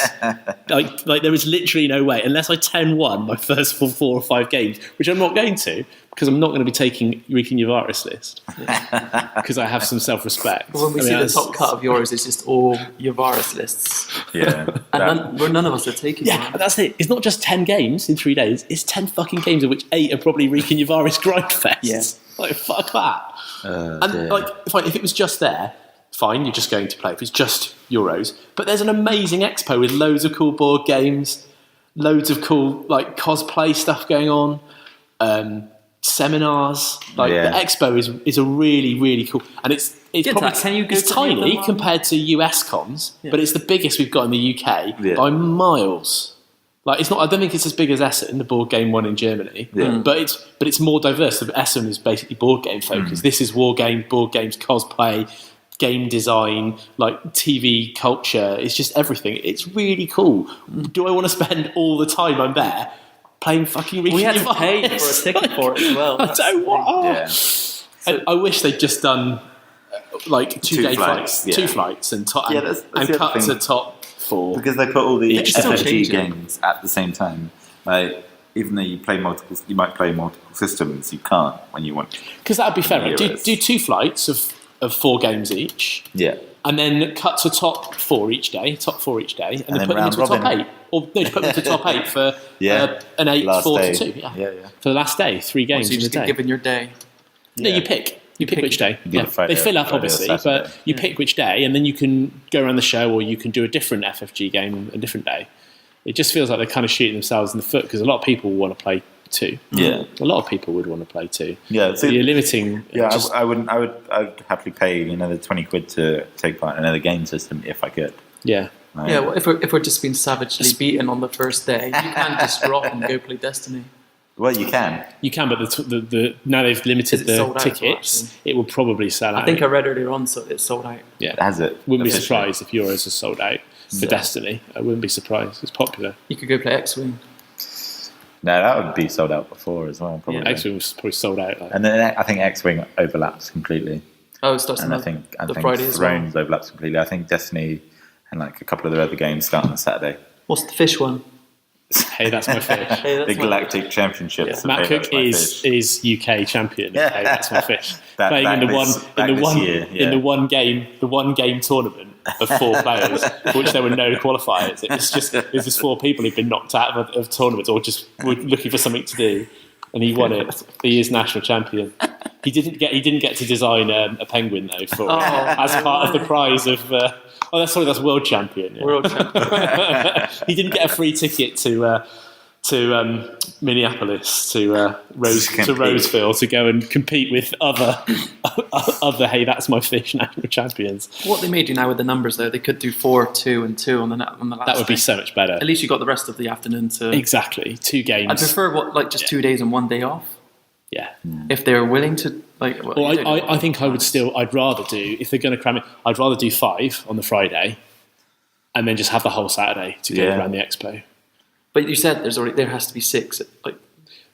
like there is literally no way, unless I 10-1 my first 4 or 5 games, which I'm not going to, because I'm not going to be taking Rikki Yavaris list because I have some self-respect. When we see the top cut of yours, it's just all Yavaris lists, Yeah, and none of us are taking Yeah, one. but that's it. It's not just 10 games in 3 days. It's 10 fucking games, of which 8 are probably Rikki Yavaris grind fests. Yeah. Like, fuck that. And dear. like, fine, if it was just there, fine, you're just going to play. If it's just Euros, but there's an amazing expo with loads of cool board games, loads of cool like cosplay stuff going on, seminars. Like Yeah. the expo is a really really cool, and it's Get probably that. Can you go it's to any of tiny them? compared to US cons, but it's the biggest we've got in the UK Yeah. by miles. Like it's not. I don't think it's as big as Essen, the board game one in Germany. Yeah. But it's more diverse. Essen is basically board game focused. This is board games, cosplay, game design, like TV culture. It's just everything. It's really cool. Do I want to spend all the time I'm there playing fucking Rikki We had to Yavaris? pay for a ticket for it as well. I don't want. Yeah. I wish they'd just done like 2 day flights, flights, yeah. 2 flights, and Yeah, that's and the other cut thing. to top 4. Because they put all the It's still FFG changing. games at the same time. Like, even though you might play multiple systems, you can't when you want. Because that'd be fair. Right? Euros. Do 2 flights of 4 games each. Yeah. And then cut to top 4 each day, and And then then put them round into a top robin. 8. Or no, just put them into top 8 for Yeah. an 8, Last 4 day. to 2. Yeah. For the last day, 3 games So you in a just get day. given your day. No, Yeah. you pick. You pick which day. You do Yeah. the Friday- They fill up, Friday or obviously, Saturday. but you pick which day, and then you can go around the show, or you can do a different FFG game a different day. It just feels like they're kind of shooting themselves in the foot because a lot of people want to play 2. Yeah. A lot of people would want to play 2. Yeah. So you're limiting. Yeah, just- I would happily pay another 20 quid to take part in another game system if I could. yeah. Yeah, well, if we're just being savagely beaten on the first day, you can't just drop and go play Destiny. Well, you can. You can, but the now they've limited Is it the sold out as well, tickets. actually? It will probably sell out. I think I read earlier on, so it's sold out. yeah. Has it? Wouldn't be Officially? surprised if Euros are sold out. for Destiny. I wouldn't be surprised. It's popular. You could go play X-Wing. No, that would be sold out before as well, probably. Yeah. X-Wing was probably sold out. And then I think X-Wing overlaps completely. Oh, it starts And on I think Friday as well. Thrones overlaps completely. I think Destiny and like a couple of the other games start on the Saturday. What's the fish one? Hey, that's my fish. Hey, that's The Galactic Championships. Matt Hey, Cook that's my fish. is UK champion. Yeah. Hey, that's my fish. Back Playing in this year, the one game tournament of 4 players, for which there were no qualifiers. It's just 4 people who've been knocked out of tournaments or just were looking for something to do, and he won it. He is national champion. He didn't get to design a penguin though as part of the prize of. That's world champion. Yeah. World champion. He didn't get a free ticket to Minneapolis to Roseville to go and compete with other Hey, that's my fish national champions. What they may do now with the numbers though, they could do 4, 2, and 2 on the last. That would be day. so much better. At least you got the rest of the afternoon to. Exactly, 2 games. I prefer just 2 days and 1 day off. Yeah. If they're willing to, like. Well, I think I'd rather do, if they're going to cram it, I'd rather do 5 on the Friday, and then just have the whole Saturday to go around the expo. But you said there has to be 6.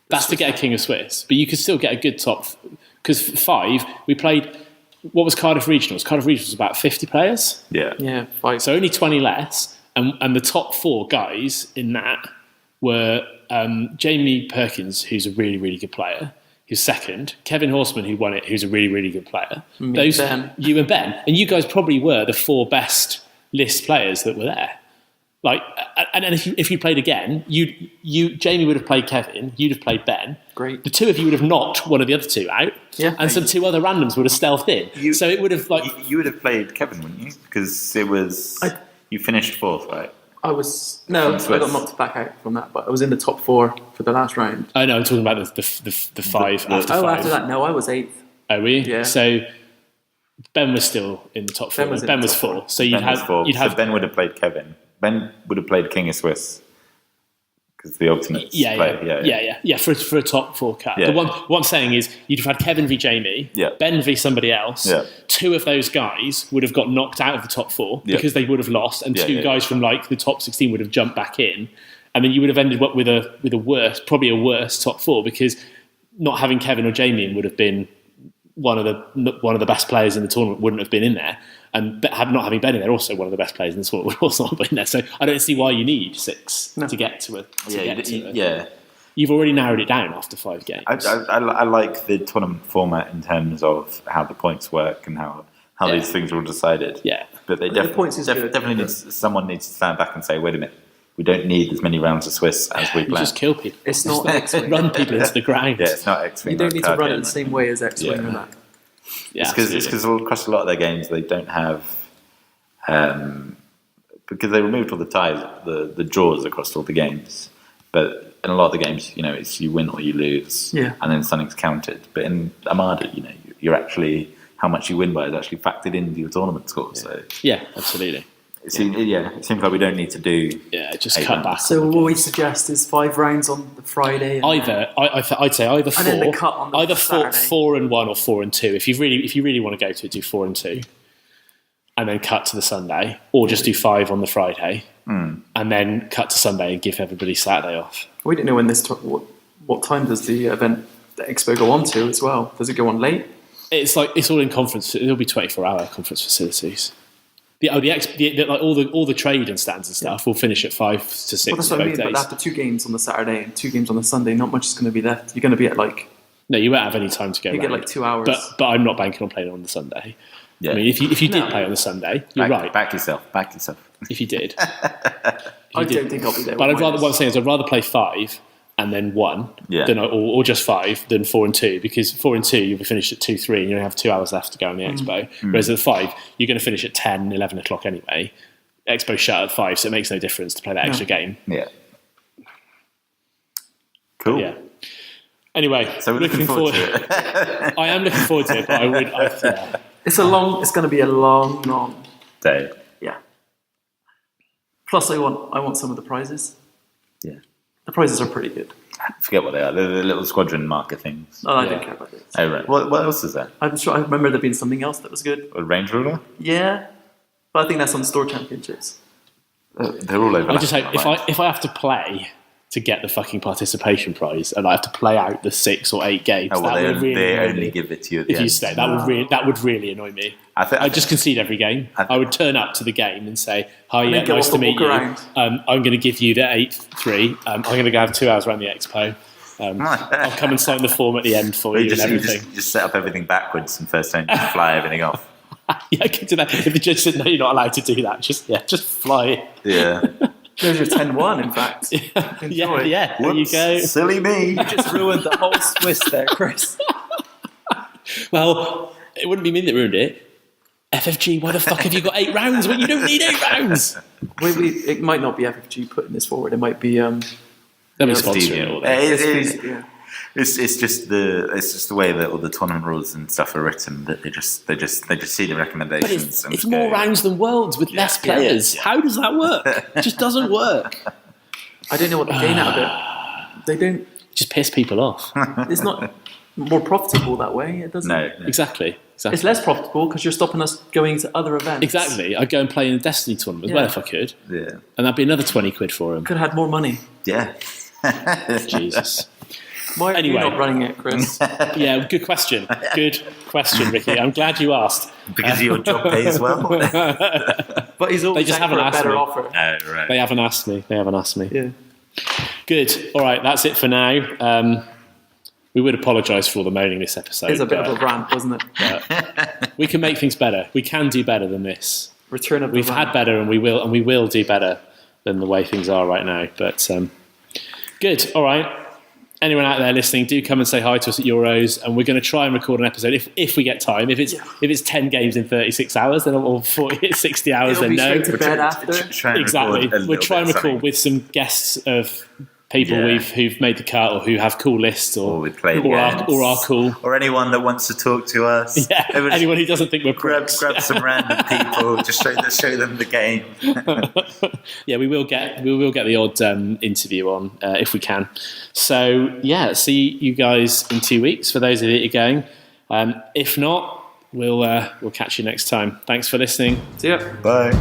That's to get a King of Swiss, but you could still get a good top. Because 5, we played. What was Cardiff Regionals? Cardiff Regionals was about 50 players. Yeah, 5. So only 20 less, and the top 4 guys in that were Jamie Perkins, who's a really, really good player. Who's second, Kevin Horseman, who won it, who's a really, really good player. Ben. You and Ben, and you guys probably were the 4 best list players that were there. Like, and if you played again, Jamie would have played Kevin, you'd have played Ben. Great. The 2 of you would have knocked one of the other 2 out, and some 2 other randoms would have stealthed in. So it would have you would have played Kevin, wouldn't you? Because it was you finished 4th, right? I got knocked back out from that, but I was in the top 4 for the last round. Oh no, I'm talking about the 5 after 5. After that, no, I was 8th. Oh, were you? Yeah. So Ben was still in the top 4. Ben was 4. So you'd have So Ben would have played Kevin. Ben would have played King of Swiss because the ultimate yeah. For a top 4 cut. Yeah. What I'm saying is you'd have had Kevin v Jamie, Ben v somebody else. Yeah. 2 of those guys would have got knocked out of the top 4 because they would have lost, and 2 guys from like the top 16 would have jumped back in, and then you would have ended up with probably a worse top 4 because not having Kevin or Jamie in would have been one of the best players in the tournament wouldn't have been in there, and not having Ben in there, also one of the best players in the tournament would also not have been in there. So I don't see why you need 6 to get to a. You've already narrowed it down after 5 games. I like the tournament format in terms of how the points work and how these things are all decided. Yeah, but they definitely someone needs to stand back and say, wait a minute, we don't need as many rounds of Swiss as we planned. Just kill people. It's not X-Wing. Run people into the ground. Yeah, it's not X-Wing. You don't need to run it the same way as X-Wing or that. Yeah, it's because across a lot of their games they don't have because they removed all the ties, the draws across all the games. But in a lot of the games, it's you win or you lose, and then something's counted. But in Armada, you're actually how much you win by is actually factored into your tournament score. So absolutely. It seems like we don't need to do. Yeah, just cut back. So what we suggest is 5 rounds on the Friday. I'd say either 4, and then the cut on the either Saturday. 4 and 1 or 4 and 2. If you really want to go to it, do 4 and 2, and then cut to the Sunday, or just do 5 on the Friday, and then cut to Sunday and give everybody Saturday off. We didn't know when what time does the event, the expo, go on to as well? Does it go on late? It's all in conference. It'll be 24-hour conference facilities. All the trade and stands and stuff will finish at 5 to 6. Well, that's what I mean. But after 2 games on the Saturday and 2 games on the Sunday, not much is going to be left. You're going to be at No, you won't have any time to go. You get 2 hours. But I'm not banking on playing on the Sunday. Yeah. I mean, if you did play on the Sunday, you're right. Back yourself. If you did, I don't think I'll be there. But what I'm saying is, I'd rather play 5 and then 1 or just 5 than 4 and 2, because 4 and 2 you'll be finished at 2-3 and you only have 2 hours left to go on the expo. Whereas at 5 you're going to finish at 10, 11 o'clock anyway. Expo shut at 5, so it makes no difference to play that extra game. Yeah. Cool. But yeah. Anyway, so we're looking forward to it. I am looking forward to it, but It's going to be a long day. Yeah. Plus, I want some of the prizes. Yeah. The prizes are pretty good. I forget what they are. They're the little squadron marker things. Oh, I don't care about this. Oh, right. What else is there? I'm sure I remember there being something else that was good. A range ruler? Yeah. But I think that's on store championships. They're all over. I just hope if I have to play to get the fucking participation prize, and I have to play out the 6 or 8 games, they only give it to you at the if end. you stay. That would really annoy me. I'd just concede every game. I would turn up to the game and say, "Hi, yeah, nice to meet you. I'm going to give you the 8-3. I'm going to go have 2 hours around the expo. I'll come and sign the form at the end for you and everything." You just set up everything backwards and first time just fly everything off. Yeah, I could do that. If the judge said no, you're not allowed to do that. Just fly. Yeah. There's your 10-1, in fact. Yeah. There you go. Silly me. You just ruined the whole Swiss there, Chris. Well, it wouldn't be me that ruined it. FFG, why the fuck have you got 8 rounds when you don't need 8 rounds? It might not be FFG putting this forward. It might be They'll be sponsoring it all. It's just the way that all the tournament rules and stuff are written, that they just see the recommendations. But it's more rounds than worlds with less players. How does that work? It just doesn't work. I don't know what they gain out of it. They don't just piss people off. It's not more profitable that way. It doesn't. No. Exactly. It's less profitable because you're stopping us going to other events. Exactly. I'd go and play in the Destiny tournament as well if I could. Yeah. And that'd be another 20 quid for them. Could have had more money. Yeah. Jesus. Why are you not running it, Chris? Yeah, good question. Good question, Ricky. I'm glad you asked. Because your job pays well. But he's always just haven't for a asked better me. offer. Oh, right. They haven't asked me. Yeah. Good. All right, that's it for now. We would apologise for all the moaning this episode. It's a bit of a rant, wasn't it? We can make things better. We can do better than this. Return of the We've rant. had better, and we will do better than the way things are right now. But good. All right. Anyone out there listening, do come and say hi to us at Euros, and we're going to try and record an episode if we get time. If it's 10 games in 36 hours, then or 60 hours, It'll then be no. straight to bed after. Exactly. We'll try and record with some guests of people who've made the cut or who have cool lists or are cool. Or anyone that wants to talk to us. Yeah, anyone who doesn't think we're grab some random people, just show them the game. Yeah, we will get the odd interview on if we can. So yeah, see you guys in 2 weeks for those of you that are going. If not, we'll catch you next time. Thanks for listening. See ya. Bye.